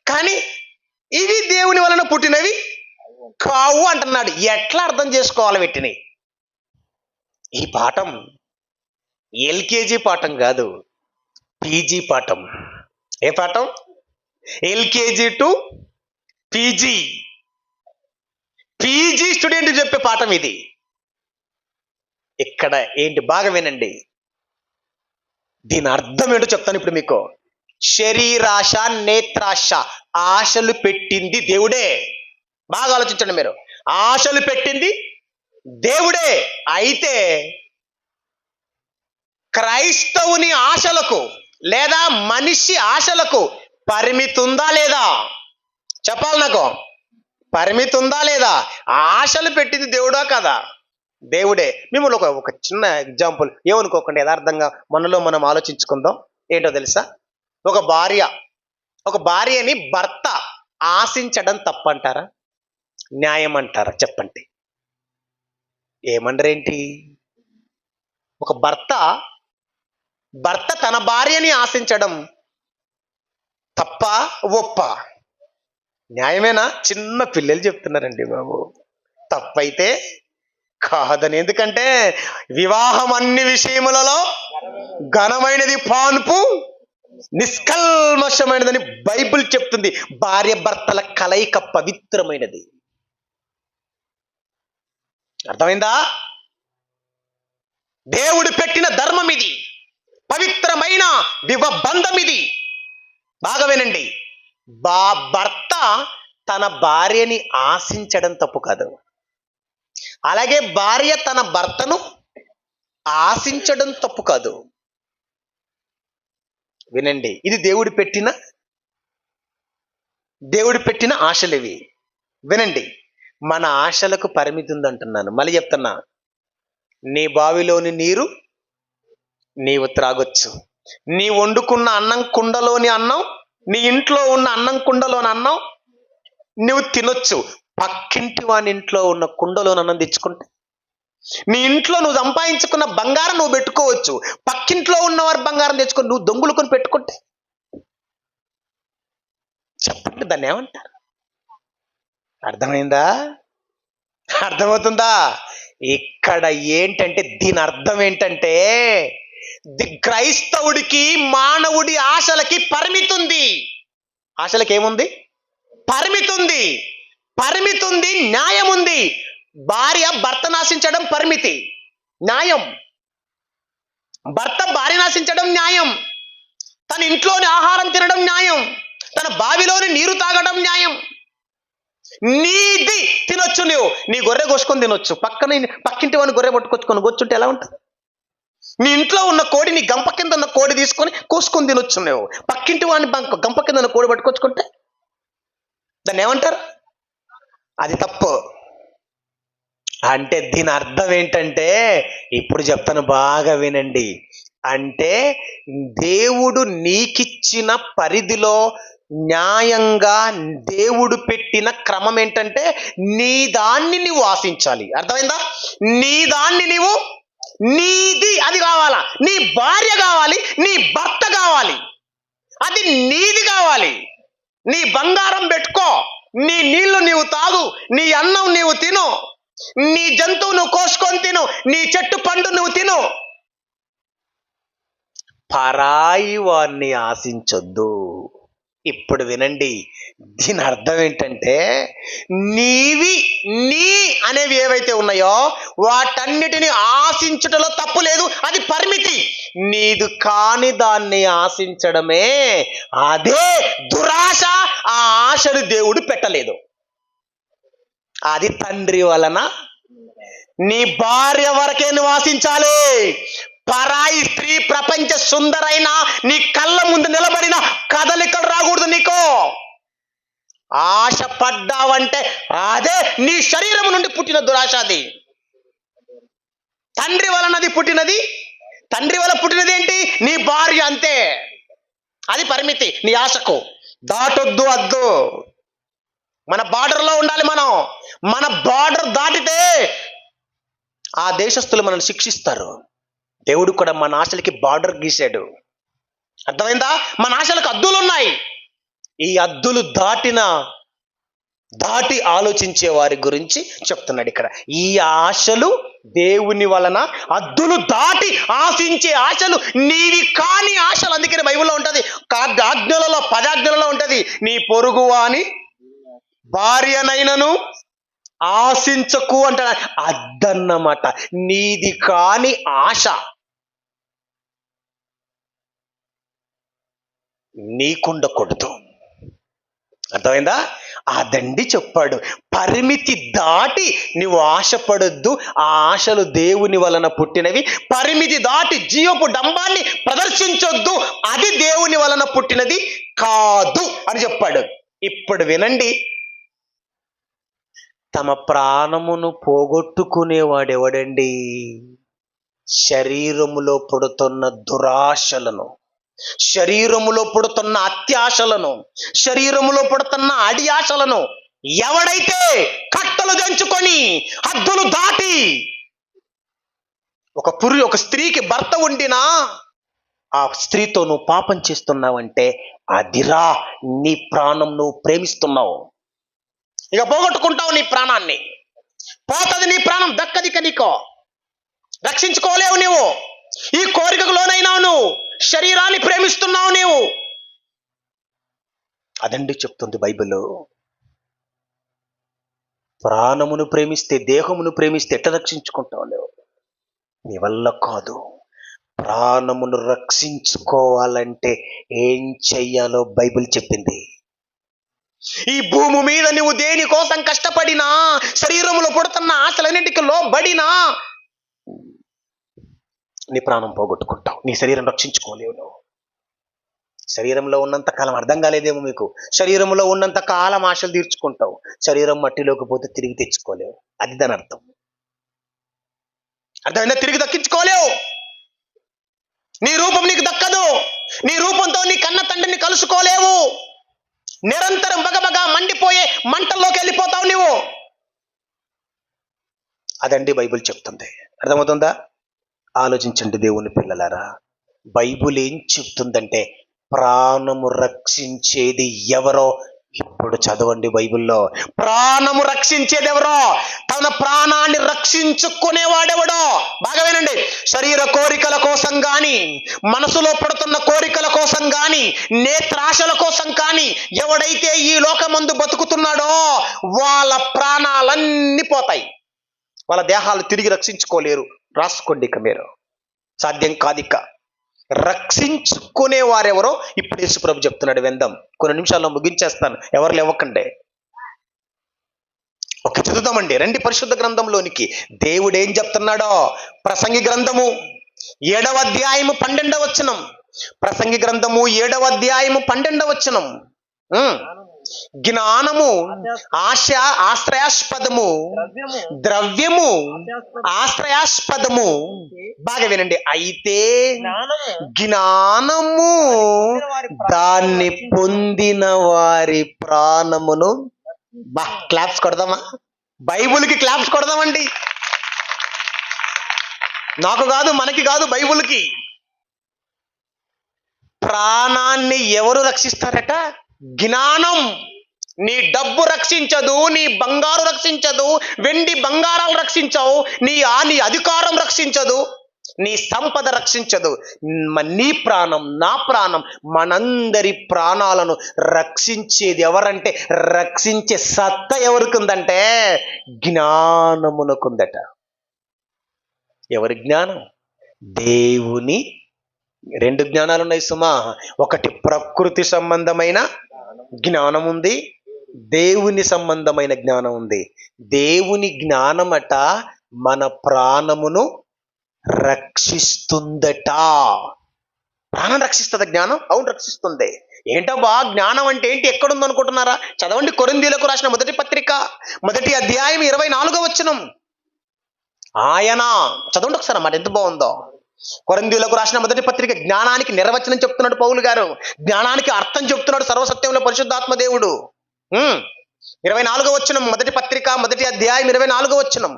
కానీ ఇవి దేవుని వలన పుట్టినవి కావు అంటున్నాడు. ఎట్లా అర్థం చేసుకోవాలి వీటిని? ఈ పాఠం ఎల్కేజీ పాఠం కాదు, పీజీ పాఠం. ఏ పాఠం? LKG to PG. PG student చెప్పే పాఠం ఇది. ఇక్కడ ఏంటి? బాగా వినండి. దీని అర్థం ఏంటో చెప్తాను ఇప్పుడు మీకు. శరీరాశ, నేత్రాశ, ఆశలు పెట్టింది దేవుడే. బాగా ఆలోచించండి మీరు. ఆశలు పెట్టింది దేవుడే. అయితే క్రైస్తవుని ఆశలకు లేదా మనిషి ఆశలకు పరిమితి ఉందా లేదా? చెప్పాలి నాకు. పరిమితి ఉందా లేదా? ఆశలు పెట్టింది దేవుడా కదా? దేవుడే. మిమ్మల్ని ఒక చిన్న ఎగ్జాంపుల్, ఏమనుకోకండి, యథార్థంగా మనలో మనం ఆలోచించుకుందాం. ఏంటో తెలుసా? ఒక భార్యని భర్త ఆశించడం తప్పంటారా, న్యాయం అంటారా? చెప్పండి. ఏమంటారేంటి? ఒక భర్త తన భార్యని ఆశించడం తప్ప ఒప్ప? న్యాయమేనా? చిన్న పిల్లలు చెప్తున్నారండి బాబు. తప్పైతే కాదని. ఎందుకంటే వివాహం అన్ని విషయములలో ఘనమైనది, పాన్పు నిష్కల్మషమైనదని బైబిల్ చెప్తుంది. భార్య భర్తల కలయిక పవిత్రమైనది. అర్థమైందా? దేవుడు పెట్టిన ధర్మం ఇది, పవిత్రమైన బంధం ఇది. బాగా వినండి. భర్త తన భార్యని ఆశించడం తప్పు కాదు, అలాగే భార్య తన భర్తను ఆశించడం తప్పు కాదు. వినండి, ఇది దేవుడు పెట్టిన ఆశలు ఇవి. వినండి, మన ఆశలకు పరిమితి ఉందంటున్నాను, మళ్ళీ చెప్తున్నా. నీ బావిలోని నీరు నీవు త్రాగొచ్చు, నీ వండుకున్న అన్నం కుండలోని అన్నం, నీ ఇంట్లో ఉన్న అన్నం కుండలోని అన్నం నువ్వు తినొచ్చు. పక్కింటి వాని ఇంట్లో ఉన్న కుండలోని అన్నం తెచ్చుకుంటే, నీ ఇంట్లో నువ్వు సంపాదించుకున్న బంగారం నువ్వు పెట్టుకోవచ్చు, పక్కింట్లో ఉన్నవారు బంగారం తెచ్చుకొని నువ్వు దొంగులుకొని పెట్టుకుంటే చెప్పండి, దాన్ని ఏమంటారు? అర్థమైందా? అర్థమవుతుందా? ఇక్కడ ఏంటంటే, దీని అర్థం ఏంటంటే, క్రైస్తవుడికి మానవుడి ఆశలకి పరిమితి ఉంది. ఆశలకి ఏముంది? పరిమితి ఉంది. పరిమితి ఉంది, న్యాయం ఉంది. భార్య భర్తను ఆశించడం పరిమితి, న్యాయం. భర్త భార్యను ఆశించడం న్యాయం. తన ఇంట్లోని ఆహారం తినడం న్యాయం. తన బావిలోని నీరు తాగడం న్యాయం. నీది తినొచ్చు, నువ్వు నీ గొర్రె కోసుకొని తినొచ్చు, పక్కింటి వాడిని గొర్రె పట్టుకొచ్చుకొని కూర్చుంటే ఎలా ఉంటుంది? నీ ఇంట్లో ఉన్న కోడి, నీ గంప కింద ఉన్న కోడి తీసుకొని కోసుకొని తినొచ్చు. నువ్వు పక్కింటి వాడిని గంప కింద ఉన్న కోడి పట్టుకొచ్చుకుంటే దాన్ని ఏమంటారు? అది తప్పు. అంటే దీని అర్థం ఏంటంటే, ఇప్పుడు చెప్తాను, బాగా వినండి. అంటే దేవుడు నీకిచ్చిన పరిధిలో న్యాయంగా దేవుడు పెట్టిన క్రమం ఏంటంటే, నీ దాన్ని నువ్వు ఆశించాలి. అర్థమైందా? నీ దాన్ని నువ్వు, నీది అది కావాలా? నీ భార్య కావాలి, నీ భర్త కావాలి, అది నీది కావాలి. నీ బంగారం పెట్టుకో, నీ నీళ్లు నీవు తాగు, నీ అన్నం నీవు తిను, నీ జంతువు నువ్వు కోసుకొని తిను, నీ చెట్టు పండు నువ్వు తిను. పరాయి వారిని ఆశించొద్దు. ఇప్పుడు వినండి, దీని అర్థం ఏంటంటే, నీ అనేవి ఏవైతే ఉన్నాయో వాటన్నిటిని ఆశించుటలో తప్పు లేదు, అది పరిమితి. నీదు కాని దాన్ని ఆశించడమే అదే దురాశ. ఆ ఆశను దేవుడు పెట్టలేదు. అది తండ్రి వలన నీ భార్య వరకే నువ్వు ఆశించాలి. పరాయి స్త్రీ, ప్రపంచ సుందరైన నీ కళ్ళ ముందు నిలబడిన కదలికలు రాకూడదు నీకు. ఆశ పడ్డావంటే అదే నీ శరీరం నుండి పుట్టిన దురాశ. అది తండ్రి వలనది పుట్టినది. తండ్రి వల్ల పుట్టినది ఏంటి? నీ భార్య, అంతే. అది పరిమితి. నీ ఆశకు దాటొద్దు, అద్దు. మన బార్డర్లో ఉండాలి. మన బార్డర్ దాటితే ఆ దేశస్తులు మనల్ని శిక్షిస్తారు. దేవుడు కూడా మన ఆశలకి బార్డర్ గీశాడు. అర్థమైందా? మన ఆశలకు అద్దులు ఉన్నాయి. ఈ అద్దులు దాటి ఆలోచించే వారి గురించి చెప్తున్నాడు ఇక్కడ. ఈ ఆశలు దేవుని వలన, అద్దులు దాటి ఆశించే ఆశలు నీవి కాని ఆశలు. అందుకని బైబిల్లో ఉంటది, ఆజ్ఞలలో 10 ఆజ్ఞలలో ఉంటది, నీ పొరుగువాని భార్యనైనను ఆశించకు అంటాడు. అద్దన్నమాట. నీది కాని ఆశ నీకుండకూడదు. అర్థమైందా? అదండి చెప్పాడు. పరిమితి దాటి నువ్వు ఆశపడొద్దు. ఆ ఆశలు దేవుని వలన పుట్టినవి. పరిమితి దాటి జీవపు డంబాన్ని ప్రదర్శించొద్దు, అది దేవుని వలన పుట్టినది కాదు అని చెప్పాడు. ఇప్పుడు వినండి, తమ ప్రాణమును పోగొట్టుకునేవాడెవడండి? శరీరములో పుడుతున్న దురాశలను, శరీరములో పుడుతున్న అత్యాశలను, శరీరములో పుడుతున్న అడియాశలను ఎవడైతే కట్టలు దంచుకొని హద్దులు దాటి, ఒక స్త్రీకి భర్త ఉండినా ఆ స్త్రీతో నువ్వు పాపం చేస్తున్నావంటే అదిరా నీ ప్రాణం. నువ్వు ప్రేమిస్తున్నావు, ఇక పోగొట్టుకుంటావు నీ ప్రాణాన్ని. పోతుంది నీ ప్రాణం, దక్కదిక నీకో, రక్షించుకోలేవు నీవు. ఈ కోరికకు లోనైనావు, నువ్వు శరీరాన్ని ప్రేమిస్తున్నావు నీవు. అదండి చెప్తుంది బైబిల్. ప్రాణమును ప్రేమిస్తే, దేహమును ప్రేమిస్తే ఎట్లా రక్షించుకుంటావు? లేవు, నీ వల్ల కాదు. ప్రాణమును రక్షించుకోవాలంటే ఏం చెయ్యాలో బైబిల్ చెప్పింది. ఈ భూమి మీద నువ్వు దేనికోసం కష్టపడినా, శరీరంలో పుడుతున్న ఆశలన్నిటికీ లోబడినా నీ ప్రాణం పోగొట్టుకుంటావు. నీ శరీరం రక్షించుకోలేవు. నువ్వు శరీరంలో ఉన్నంత కాలం, అర్థం కాలేదేమో మీకు, శరీరంలో ఉన్నంత కాలం ఆశలు తీర్చుకుంటావు. శరీరం మట్టిలోకి పోతే తిరిగి తెచ్చుకోలేవు. అది దాని అర్థం. అర్థమైందా? తిరిగి దక్కించుకోలేవు. నీ రూపం నీకు దక్కదు. నీ రూపంతో నీ కన్న తండ్రిని కలుసుకోలేవు. నిరంతరం బగబగా మండిపోయే మంటల్లోకి వెళ్ళిపోతావు నువ్వు. అదండి బైబిల్ చెప్తుంది. అర్థమవుతుందా? ఆలోచించండి దేవుని పిల్లలారా. బైబిల్ ఏం చెప్తుందంటే ప్రాణము రక్షించేది ఎవరో ఇప్పుడు చదవండి. బైబిల్లో ప్రాణము రక్షించేది ఎవరో, తన ప్రాణాన్ని రక్షించుకునేవాడెవడో. బాగా వినండి. శరీర కోరికల కోసం గాని, మనసులో పడుతున్న కోరికల కోసం గాని, నేత్రాశల కోసం కానీ ఎవడైతే ఈ లోకమందు బతుకుతున్నాడో వాళ్ళ ప్రాణాలన్నీ పోతాయి. వాళ్ళ దేహాలు తిరిగి రక్షించుకోలేరు. రాసుకోండి ఇక మీరు. సాధ్యం కాదిక. రక్షించుకునే వారెవరో ఇప్పుడు యేసుప్రభు చెప్తున్నాడు. విందాం. కొన్ని నిమిషాల్లో ముగించేస్తాను. ఎవరు లేవకండి. ఒక చదువుతామండి. రండి పరిశుద్ధ గ్రంథంలోనికి. దేవుడు ఏం చెప్తున్నాడో. ప్రసంగి గ్రంథము 7వ అధ్యాయము 12వ వచనం. ప్రసంగి గ్రంథము 7వ అధ్యాయము 12వ వచనం. జ్ఞానము ఆశ్రయాస్పదము, ద్రవ్యము ఆశ్రయాస్పదము. బాగా వినండి. అయితే జ్ఞానము దాన్ని పొందిన వారి ప్రాణమును. క్లాప్స్ కొడదామా? బైబుల్కి క్లాప్స్ కొడదామండి. నాకు కాదు, మనకి కాదు, బైబుల్కి. ప్రాణాన్ని ఎవరు రక్షిస్తారట? జ్ఞానం. నీ డబ్బు రక్షించదు, నీ బంగారు రక్షించదు, వెండి బంగారాలు రక్షించవు, నీ అధికారం రక్షించదు, నీ సంపద రక్షించదు. నీ ప్రాణం, నా ప్రాణం, మనందరి ప్రాణాలను రక్షించేది ఎవరంటే, రక్షించే సత్తా ఎవరికుందంటే జ్ఞానమునకుందట. ఎవరి జ్ఞానం? దేవుని. 2 జ్ఞానాలు ఉన్నాయి సుమా. ఒకటి ప్రకృతి సంబంధమైన జ్ఞానం ఉంది, దేవుని సంబంధమైన జ్ఞానం ఉంది. దేవుని జ్ఞానమట మన ప్రాణమును రక్షిస్తుందట. ప్రాణం రక్షిస్తుంది జ్ఞానం. అవును, రక్షిస్తుంది. ఏంటబ్బా జ్ఞానం అంటే ఏంటి? ఎక్కడుంది అనుకుంటున్నారా? చదవండి. కొరింథీయులకు రాసిన మొదటి పత్రిక 1వ అధ్యాయం 24వ వచనం. ఆయన, చదవండి ఒకసారి మాట, ఎంత బాగుందో. కొరింథీయులకు రాసిన మొదటి పత్రిక జ్ఞానానికి నిర్వచనం చెప్తున్నాడు పౌలు గారు. జ్ఞానానికి అర్థం చెప్తున్నాడు సర్వసత్యంలో పరిశుద్ధాత్మ దేవుడు. 24వ వచనం. మొదటి పత్రిక 1వ అధ్యాయం 24వ వచనం.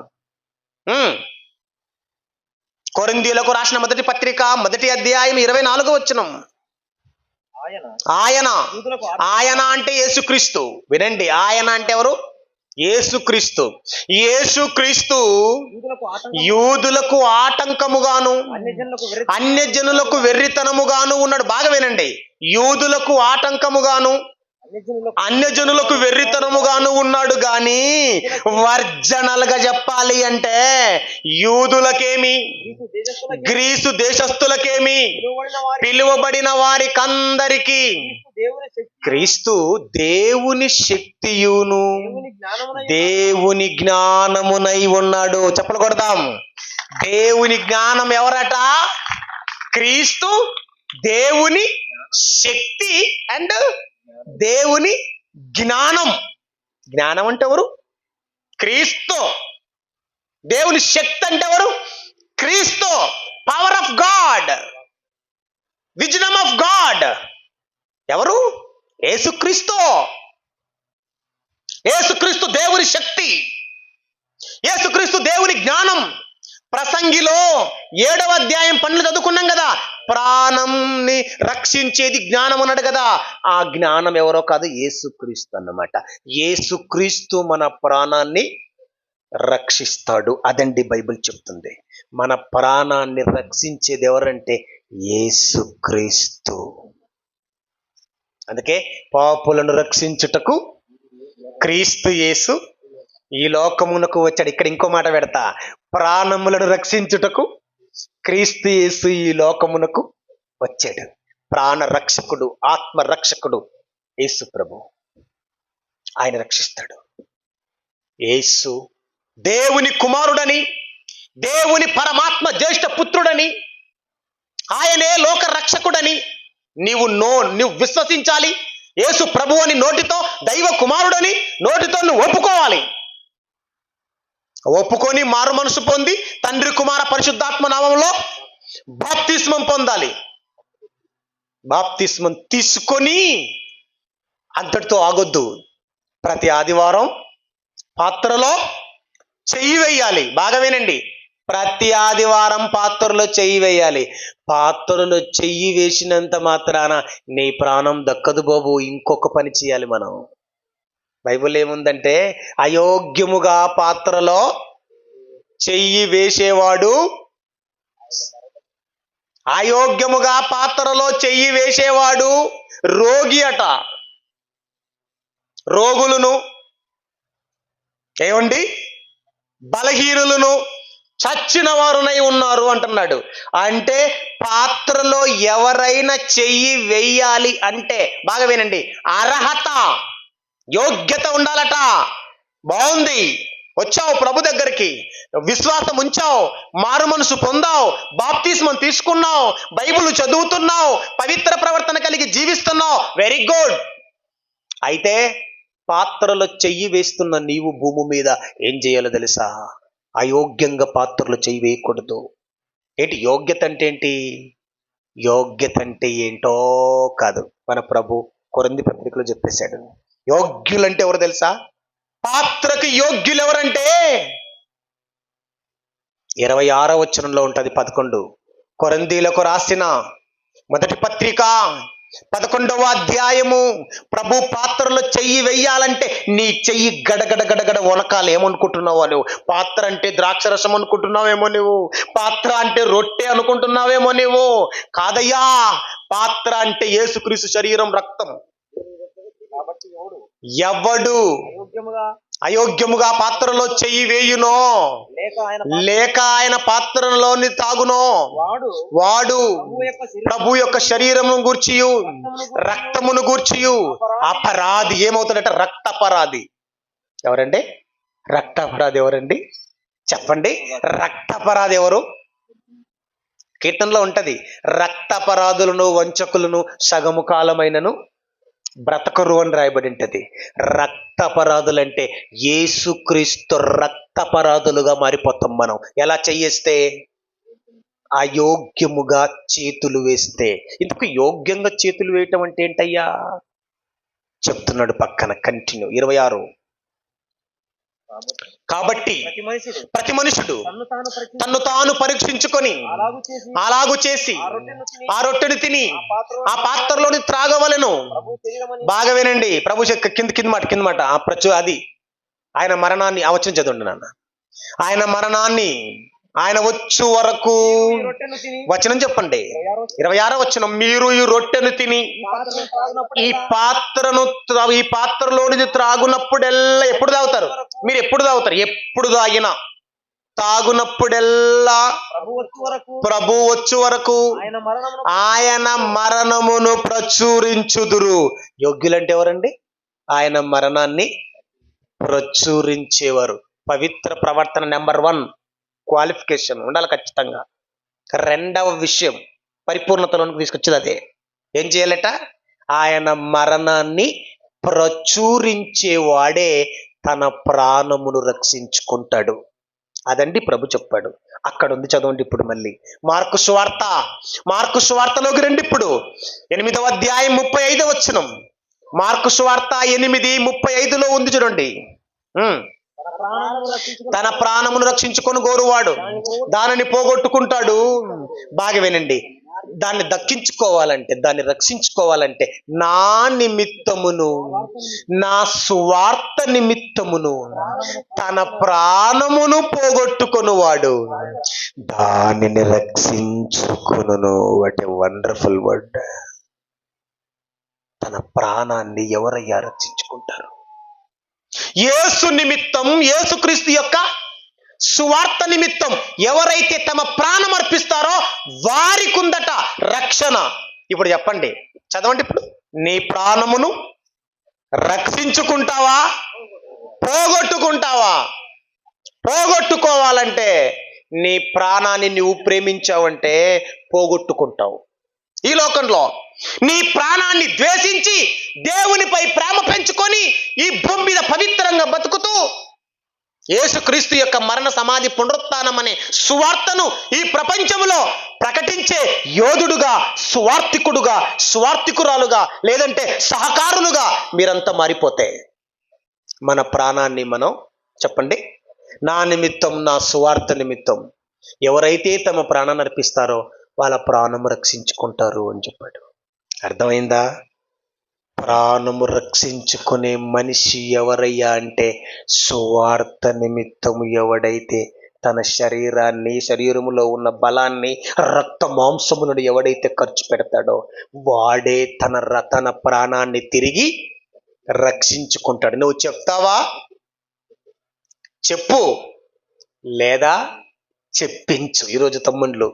కొరింథీయులకు రాసిన మొదటి పత్రిక 1వ అధ్యాయం 24వ వచనం. ఆయన అంటే యేసుక్రీస్తు. వినండి. ఆయన అంటే ఎవరు? యేసుక్రీస్తు. యేసుక్రీస్తు యూదులకు ఆటంకముగాను, అన్యజనులకు వెర్రితనముగాను ఉన్నాడు. బాగా వినండి. యూదులకు ఆటంకముగాను, అన్యజనులకు వెర్రితనముగాను ఉన్నాడు. గాని వర్జనలుగా చెప్పాలి అంటే యూదులకేమి, గ్రీసు దేశస్థులకేమి, పిలువబడిన వారికందరికీ క్రీస్తు దేవుని శక్తియును దేవుని జ్ఞానమునై ఉన్నాడు. చెప్పలు కొడదాం. దేవుని జ్ఞానం ఎవరట? క్రీస్తు దేవుని శక్తి అండ్ దేవుని జ్ఞానం. జ్ఞానం అంటే ఎవరు? క్రీస్తు. దేవుని శక్తి అంటే ఎవరు? క్రీస్తు. Power of God, wisdom of God ఎవరు? యేసుక్రీస్తు. యేసుక్రీస్తు దేవుని శక్తి, యేసుక్రీస్తు దేవుని జ్ఞానం. ప్రసంగిలో 7వ అధ్యాయం 12 చదువుకున్నాం కదా. ప్రాణంని రక్షించేది జ్ఞానం అన్నాడు కదా. ఆ జ్ఞానం ఎవరో కాదు, యేసుక్రీస్తు అన్నమాట. యేసుక్రీస్తు మన ప్రాణాన్ని రక్షిస్తాడు. అదండి బైబిల్ చెప్తుంది. మన ప్రాణాన్ని రక్షించేది ఎవరంటే యేసుక్రీస్తు. అందుకే పాపులను రక్షించుటకు క్రీస్తు యేసు ఈ లోకమునకు వచ్చాడు. ఇక్కడ ఇంకో మాట పెడతా, ప్రాణములను రక్షించుటకు క్రీస్తు యేసు ఈ లోకమునకు వచ్చాడు. ప్రాణ రక్షకుడు, ఆత్మ రక్షకుడు యేసు ప్రభు. ఆయన రక్షిస్తాడు. యేసు దేవుని కుమారుడని, దేవుని పరమాత్మ జ్యేష్ఠ పుత్రుడని, ఆయనే లోక రక్షకుడని నువ్వు విశ్వసించాలి. యేసు ప్రభు అని నోటితో, దైవ కుమారుడని నోటితో నువ్వు ఒప్పుకోవాలి. ఒప్పుకొని మారు మనసు పొంది తండ్రి కుమార పరిశుద్ధాత్మ నామంలో బాప్తిస్మం పొందాలి. బాప్తిస్మం తీసుకొని అంతటితో ఆగొద్దు. ప్రతి ఆదివారం పాత్రలో చెయ్యి వేయాలి. బాగా వినండి, ప్రతి ఆదివారం పాత్రలో చెయ్యి వేయాలి. పాత్రలో చెయ్యి వేసినంత మాత్రాన నీ ప్రాణం దక్కదు బాబు. ఇంకొక పని చేయాలి మనం. బైబిల్ ఏముందంటే, అయోగ్యముగా పాత్రలో చెయ్యి వేసేవాడు, అయోగ్యముగా పాత్రలో చెయ్యి వేసేవాడు రోగి అట. రోగులను ఏమండి, బలహీనులను, చచ్చిన వారునై ఉన్నారు అంటున్నాడు. అంటే పాత్రలో ఎవరైనా చెయ్యి వెయ్యాలి అంటే, బాగా వినండి, అర్హత, యోగ్యత ఉండాలట. బాగుంది, వచ్చావు ప్రభు దగ్గరికి, విశ్వాసం ఉంచావు, మారు మనసు పొందావు, బాప్తిస్మం తీసుకున్నావు, బైబిల్ చదువుతున్నావు, పవిత్ర ప్రవర్తన కలిగి జీవిస్తున్నావు, వెరీ గుడ్. అయితే పాత్రలో చెయ్యి వేస్తున్న నీవు భూమి మీద ఏం చేయాలో తెలుసా? అయోగ్యంగా పాత్రలో చెయ్యి వేయకూడదు. ఏంటి యోగ్యత అంటే? ఏంటి యోగ్యత అంటే ఏంటో కాదు, మన ప్రభు కొరింథీ పత్రికలో చెప్పేశాడు. యోగ్యులంటే ఎవరు తెలుసా? పాత్రకు యోగ్యులు ఎవరంటే 26వ వచనంలో ఉంటుంది. 11 కొరింథీలకు రాసిన మొదటి పత్రిక 11వ అధ్యాయము. ప్రభు పాత్రలో చెయ్యి వెయ్యాలంటే నీ చెయ్యి గడగడ గడగడ వనకాలి. ఏమనుకుంటున్నావో నువ్వు? పాత్ర అంటే ద్రాక్షరసం అనుకుంటున్నావేమో నువ్వు. పాత్ర అంటే రొట్టె అనుకుంటున్నావేమో నువ్వు. కాదయ్యా, పాత్ర అంటే యేసుక్రీస్తు శరీరం, రక్తం. ఎవడు అయోగ్యముగా పాత్రలో చెయ్యి వేయునో, లేక ఆయన పాత్రలోని తాగునో, వాడు ప్రభు యొక్క శరీరమును గూర్చియు రక్తమును గూర్చియు అపరాధి. ఏమవుతాడట? రక్తపరాధి. ఎవరండి రక్తపరాధి? ఎవరండి చెప్పండి? రక్తపరాధి ఎవరు? కీర్తనలో ఉంటది, రక్తపరాధులను వంచకులను సగము కాలమైనను బ్రతకరు అని రాయబడి ఉంటది. రక్తపరాధులంటే యేసుక్రీస్తు రక్తపరాధులుగా మారిపోతాం మనం. ఎలా చెయ్యేస్తే? అయోగ్యముగా చేతులు వేస్తే. ఇందుకు యోగ్యంగా చేతులు వేయటం అంటే ఏంటయ్యా చెప్తున్నాడు పక్కన. కంటిన్యూ 26. కాబట్టి ప్రతి మనుషుడు తన్ను తాను పరీక్షించుకొని అలాగు చేసి ఆ రొట్టెను తిని ఆ పాత్రలోని త్రాగవలెను. బాగా వినండి, ప్రభు కింద మాట అది ఆయన మరణాన్ని, ఆ వచనం చదవండి నాన్న. ఆయన మరణాన్ని, ఆయన వచ్చు వరకు, వచనం చెప్పండి 26వ వచనం, మీరు ఈ రొట్టెను తిని ఈ పాత్రలోని త్రాగునప్పుడెల్లా, ఎప్పుడు తాగుతారు మీరు? ఎప్పుడు తాగుతారు? ఎప్పుడు తాగునప్పుడెల్లా ప్రభు వచ్చు వరకు ఆయన మరణమును ప్రచురించుదురు. యోగ్యులంటే ఎవరండి? ఆయన మరణాన్ని ప్రచురించేవారు. పవిత్ర ప్రవర్తన నెంబర్ 1 క్వాలిఫికేషన్ ఉండాలి ఖచ్చితంగా. 2వ విషయం పరిపూర్ణతలోనికి తీసుకొచ్చేది అదే. ఏం చేయాలట? ఆయన మరణాన్ని ప్రచురించేవాడే తన ప్రాణమును రక్షించుకుంటాడు. అదండి ప్రభు చెప్పాడు. అక్కడ ఉంది, చదవండి ఇప్పుడు మళ్ళీ. మార్కు సువార్తలోకి రండి ఇప్పుడు. 8వ అధ్యాయం 35వ వచనం. మార్కు సువార్త 8:35లో ఉంది చూడండి. తన ప్రాణమును రక్షించుకొని గోరువాడు దానిని పోగొట్టుకుంటాడు. బాగా వినండి, దాన్ని దక్కించుకోవాలంటే, దాన్ని రక్షించుకోవాలంటే నా నిమిత్తమును, నా సువార్త నిమిత్తమును తన ప్రాణమును పోగొట్టుకొనువాడు దానిని రక్షించుకొనును. What a wonderful word. తన ప్రాణాన్ని ఎవరయ్యా రక్షించుకుంటారు? యేసు నిమిత్తం, యేసుక్రీస్తు యొక్క సువార్త నిమిత్తం ఎవరైతే తమ ప్రాణం అర్పిస్తారో వారికి ఉందట రక్షణ. ఇప్పుడు చెప్పండి, చదవండి. ఇప్పుడు నీ ప్రాణమును రక్షించుకుంటావా, పోగొట్టుకుంటావా? పోగొట్టుకోవాలంటే నీ ప్రాణాన్ని నువ్వు ప్రేమించావంటే పోగొట్టుకుంటావు. ఈ లోకంలో నీ ప్రాణాన్ని ద్వేషించి దేవునిపై ప్రేమ పెంచుకొని ఈ భూమి మీద పవిత్రంగా బతుకుతూ యేసుక్రీస్తు యొక్క మరణ సమాధి పునరుత్థానం అనే సువార్తను ఈ ప్రపంచంలో ప్రకటించే యోధుడుగా, సువార్తికుడుగా, సువార్తికురాలుగా, లేదంటే సహకారులుగా మీరంతా మారిపోతే మన ప్రాణాన్ని మనం చెప్పండి, నా నిమిత్తం, నా సువార్త నిమిత్తం ఎవరైతే తమ ప్రాణాన్ని అర్పిస్తారో వాళ్ళ ప్రాణం రక్షించుకుంటారు అని చెప్పాడు. అర్థమైందా? ప్రాణము రక్షించుకునే మనిషి ఎవరయ్యా అంటే సువార్త నిమిత్తము ఎవడైతే తన శరీరాన్ని, శరీరములో ఉన్న బలాన్ని, రక్త మాంసములను ఎవడైతే ఖర్చు పెడతాడో వాడే తన ప్రాణాన్ని తిరిగి రక్షించుకుంటాడు. నువ్వు చెప్తావా? చెప్పు, లేదా చెప్పించు. ఈరోజు తమ్ముళ్ళు,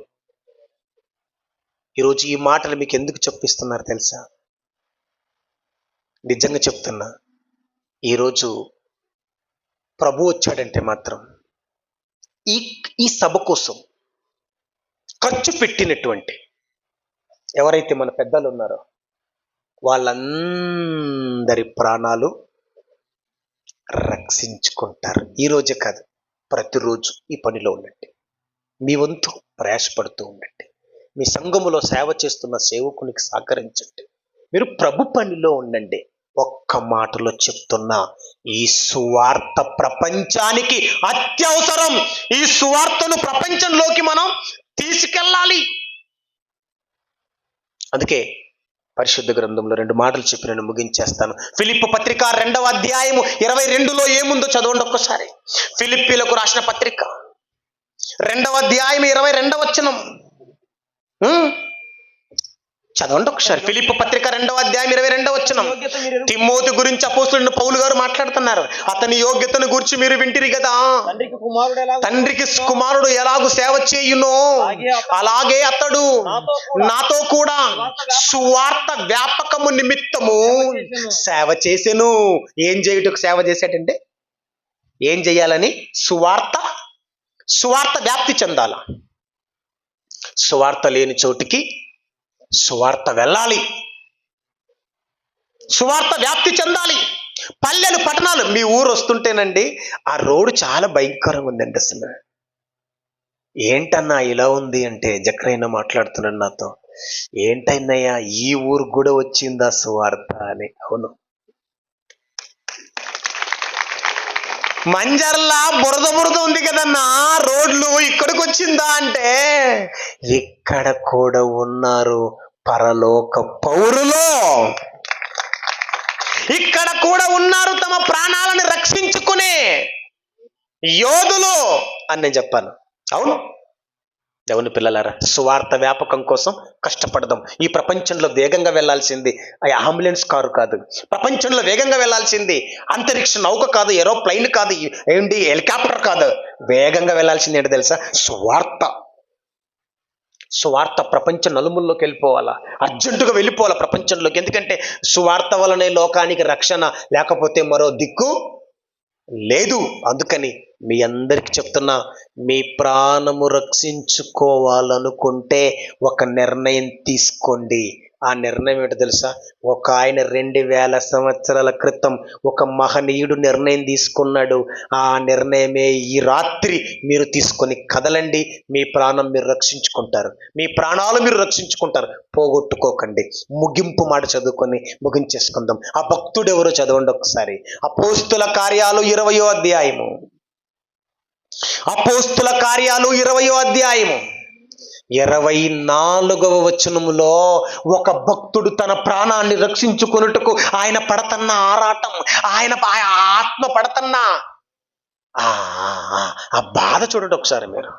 ఈరోజు ఈ మాటలు మీకు ఎందుకు చెప్పిస్తున్నారు తెలుసా? నిజంగా చెప్తున్నా, ఈరోజు ప్రభు వచ్చాడంటే మాత్రం ఈ సభ కోసం ఖర్చు పెట్టినటువంటి ఎవరైతే మన పెద్దలు ఉన్నారో వాళ్ళందరి ప్రాణాలు రక్షించుకుంటారు. ఈరోజే కాదు, ప్రతిరోజు ఈ పనిలో ఉండండి. మీ వంతు ప్రయాసపడుతూ ఉండండి. మీ సంఘములో సేవ చేస్తున్న సేవకునికి సహకరించండి. మీరు ప్రభు పనిలో ఉండండి. ఒక్క మాటలో చెప్తున్నా, ఈ సువార్త ప్రపంచానికి అత్యవసరం. ఈ సువార్తను ప్రపంచంలోకి మనం తీసుకెళ్ళాలి. అందుకే పరిశుద్ధ గ్రంథంలో 2 మాటలు చెప్పి నేను ముగించేస్తాను. ఫిలిప్పీ పత్రిక 2వ అధ్యాయము 22లో ఏముందో చదవండి ఒక్కసారి. ఫిలిప్పీలకు రాసిన పత్రిక 2వ అధ్యాయం 22వ వచనం చదవండి ఒకసారి. ఫిలిప్పీ పత్రిక 2వ అధ్యాయం 22వ వచనం. తిమోతి గురించి అపోస్తలుడైన పౌలు గారు మాట్లాడుతున్నారు. అతని యోగ్యతను గురించి మీరు వింటిరి కదా. తండ్రికి కుమారుడు ఎలాగూ సేవ చేయునో అలాగే అతడు నాతో కూడా సువార్త వ్యాపకము నిమిత్తము సేవ చేసెను. ఏం చేయుటకు సేవ చేశాడంటే, ఏం చేయాలని? సువార్త వ్యాప్తి చెందాల. సువార్త లేని చోటికి సువార్త వెళ్ళాలి. సువార్త వ్యాప్తి చెందాలి. పల్లెలు, పట్టణాలు, మీ ఊరు వస్తుంటేనండి ఆ రోడ్డు చాలా భయంకరంగా ఉందండి. అసలు ఏంటన్నా ఇలా ఉంది అంటే జక్రైనా మాట్లాడుతున్నాడు నాతో. ఏంటన్నయ్యా, ఈ ఊరు కూడా వచ్చిందా సువార్త అని. అవును, మంజర్లా బురద ఉంది కదన్నా రోడ్లు, ఇక్కడికి వచ్చిందా అంటే ఇక్కడ కూడా ఉన్నారు పరలోక పౌరులు. ఇక్కడ కూడా ఉన్నారు తమ ప్రాణాలను రక్షించుకునే యోధులు అని నేను చెప్పాను. అవును, దేవుని పిల్లలారా, సువార్త వ్యాపకం కోసం కష్టపడదాం. ఈ ప్రపంచంలో వేగంగా వెళ్లాల్సింది అంబులెన్స్ కారు కాదు. ప్రపంచంలో వేగంగా వెళ్లాల్సింది అంతరిక్ష నౌక కాదు, ఏరోప్లైన్ కాదు, ఏంటి హెలికాప్టర్ కాదు. వేగంగా వెళ్లాల్సింది ఏంటి తెలుసా? సువార్త ప్రపంచ నలుమూలలోకి వెళ్ళిపోవాలా, అర్జెంటుగా వెళ్ళిపోవాలా ప్రపంచంలోకి. ఎందుకంటే సువార్త వలనే లోకానికి రక్షణ, లేకపోతే మరో దిక్కు లేదు. అందుకని మీ అందరికి చెప్తున్నా, మీ ప్రాణము రక్షించుకోవాలనుకుంటే ఒక నిర్ణయం తీసుకోండి. ఆ నిర్ణయం ఏంటో తెలుసా? ఒక ఆయన 2000 సంవత్సరాల క్రితం ఒక మహనీయుడు నిర్ణయం తీసుకున్నాడు. ఆ నిర్ణయమే ఈ రాత్రి మీరు తీసుకొని కదలండి. మీ ప్రాణం మీరు రక్షించుకుంటారు, మీ ప్రాణాలు మీరు రక్షించుకుంటారు. పోగొట్టుకోకండి. ముగింపు మాట చదువుకొని ముగించేసుకుందాం. ఆ భక్తుడు ఎవరో చదవండి ఒకసారి. అపోస్తుల కార్యాలు 20వ అధ్యాయము. అపోస్తుల కార్యాలు 20వ అధ్యాయము 24వ వచనములో ఒక భక్తుడు తన ప్రాణాన్ని రక్షించుకొనుటకు ఆయన పడతన్న ఆరాటం, ఆయన ఆత్మ పడతన్న ఆ బాధ చూడండి ఒకసారి మీరు.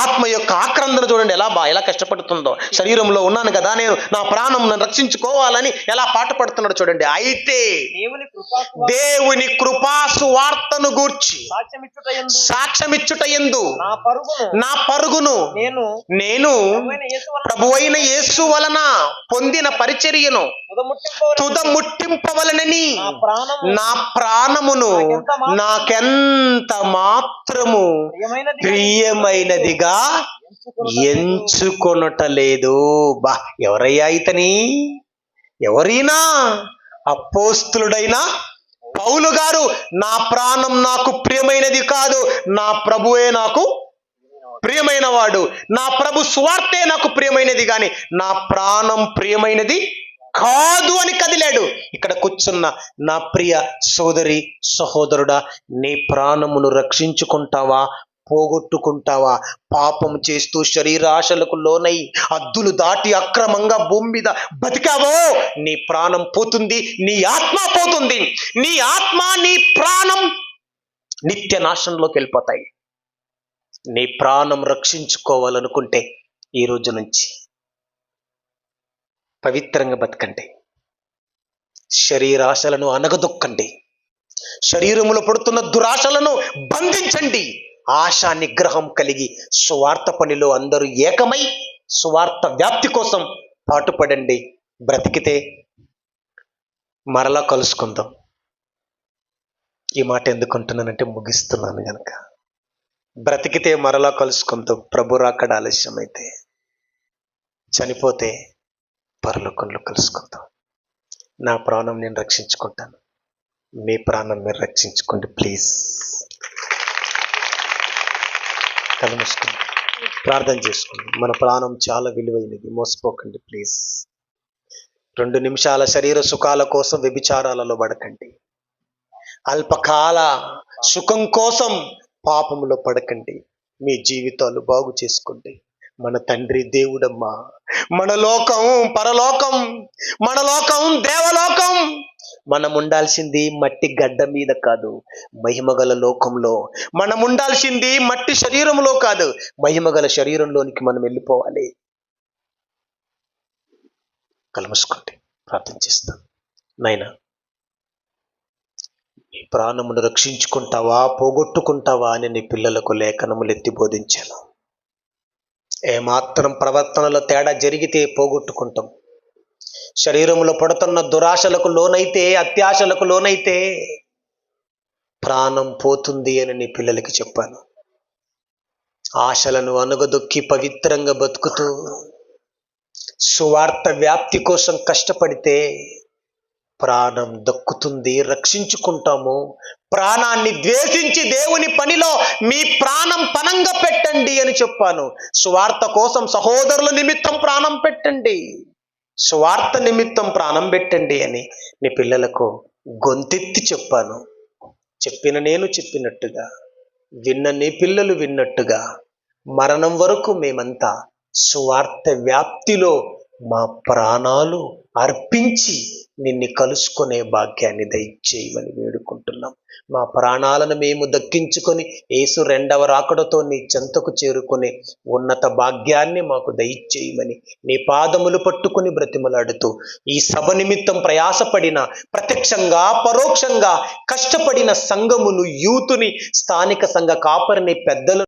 ఆత్మ యొక్క ఆక్రందన చూడండి ఎలా కష్టపడుతుందో. శరీరంలో ఉన్నాను కదా, నేను నా ప్రాణం రక్షించుకోవాలని ఎలా పాట పడుతున్నాడు చూడండి. అయితే దేవుని కృపాసు వార్తను గూర్చి సాక్ష్యమిచ్చుటయందు నా పరుగును నేను ప్రభువైన యేసు వలన పొందిన పరిచర్యను తుదముట్టింపవలనని నా ప్రాణమును నాకెంత మాత్రము ప్రియమైనదిగా ఎంచుకొనటలేదు. బా, ఎవరయ్యా ఇతని? ఎవరైనా అపోస్తులుడైన పౌలు గారు, నా ప్రాణం నాకు ప్రియమైనది కాదు, నా ప్రభువే నాకు ప్రియమైన వాడు, నా ప్రభు సువార్తే నాకు ప్రియమైనది గాని నా ప్రాణం ప్రియమైనది కాదు అని కదిలాడు. ఇక్కడ కూర్చున్న నా ప్రియ సోదరి సహోదరుడా, నీ ప్రాణమును రక్షించుకుంటావా, పోగొట్టుకుంటావా? పాపం చేస్తూ శరీరాశలకు లోనై అద్దులు దాటి అక్రమంగా భూమి మీద బతికావో నీ ప్రాణం పోతుంది, నీ ఆత్మ పోతుంది. నీ ఆత్మ నీ ప్రాణం నిత్య నాశనంలోకి వెళ్ళిపోతాయి. నీ ప్రాణం రక్షించుకోవాలనుకుంటే ఈ రోజు నుంచి పవిత్రంగా బతకండి. శరీరాశలను అనగదొక్కండి. శరీరములో పడుతున్న దురాశలను బంధించండి. ఆశా నిగ్రహం కలిగి సువార్త పనిలో అందరూ ఏకమై సువార్త వ్యాప్తి కోసం పాటుపడండి. బ్రతికితే మరలా కలుసుకుందాం. ఈ మాట ఎందుకుంటున్నానంటే ముగిస్తున్నాను గనక. బ్రతికితే మరలా కలుసుకుందాం. ప్రభు రాకడ ఆలస్యమైతే, చనిపోతే పరలోకంలో కలుసుకుందాం. నా ప్రాణం నేను రక్షించుకుంటాను, మీ ప్రాణం మీరు రక్షించుకోండి ప్లీజ్. కళ్ళు మూసుకోండి, ప్రార్థన చేసుకోండి. మన ప్రాణం చాలా విలువైనది, మోసపోకండి ప్లీజ్. 2 నిమిషాల శరీర సుఖాల కోసం వ్యభిచారాలలో పడకండి. అల్పకాల సుఖం కోసం పాపములో పడకండి. మీ జీవితాలు బాగు చేసుకోండి. మన తండ్రి దేవుడమ్మా. మన లోకం పరలోకం, మన లోకం దేవలోకం. మనం ఉండాల్సింది మట్టి గడ్డ మీద కాదు, మహిమగల లోకంలో. మనం ఉండాల్సింది మట్టి శరీరంలో కాదు, మహిమగల శరీరంలోనికి మనం వెళ్ళిపోవాలి. కలుముసుకోండి, ప్రార్థన చేస్తాం. నాయనా, నీ ప్రాణమును రక్షించుకుంటావా, పోగొట్టుకుంటావా అని నీ పిల్లలకు లేఖనములు ఎత్తి బోధించాను. ఏమాత్రం ప్రవర్తనలో తేడా జరిగితే పోగొట్టుకుంటాం. శరీరంలో పడుతున్న దురాశలకు లోనైతే, అత్యాశలకు లోనైతే ప్రాణం పోతుంది అని నీ పిల్లలకి చెప్పాను. ఆశలను అనగదొక్కి పవిత్రంగా బతుకుతూ సువార్త వ్యాప్తి కోసం కష్టపడితే ప్రాణం దక్కుతుంది, రక్షించుకుంటాము. ప్రాణాన్ని ద్వేషించి దేవుని పనిలో మీ ప్రాణం పణంగా పెట్టండి అని చెప్పాను. సువార్త కోసం సహోదరుల నిమిత్తం ప్రాణం పెట్టండి, సువార్త నిమిత్తం ప్రాణం పెట్టండి అని నీ పిల్లలకు గొంతెత్తి చెప్పాను. చెప్పిన నేను చెప్పినట్టుగా, విన్న నీ పిల్లలు విన్నట్టుగా మరణం వరకు మేమంతా సువార్త వ్యాప్తిలో మా ప్రాణాలు అర్పించి నిన్ను కలుసుకునే భాగ్యాన్ని దయచేయమని వేడుకుంటున్నాం. మా ప్రాణాలను మేము దక్కించుకొని యేసు 2వ రాకడతో నీ చెంతకు చేరుకునే ఉన్నత భాగ్యాన్ని మాకు దయచేయమని నీ పాదములు పట్టుకుని బ్రతిమలాడుతూ, ఈ సభ నిమిత్తం ప్రయాసపడిన, ప్రత్యక్షంగా పరోక్షంగా కష్టపడిన సంఘమును, యూతుని, స్థానిక సంఘ కాపరిని, పెద్దలు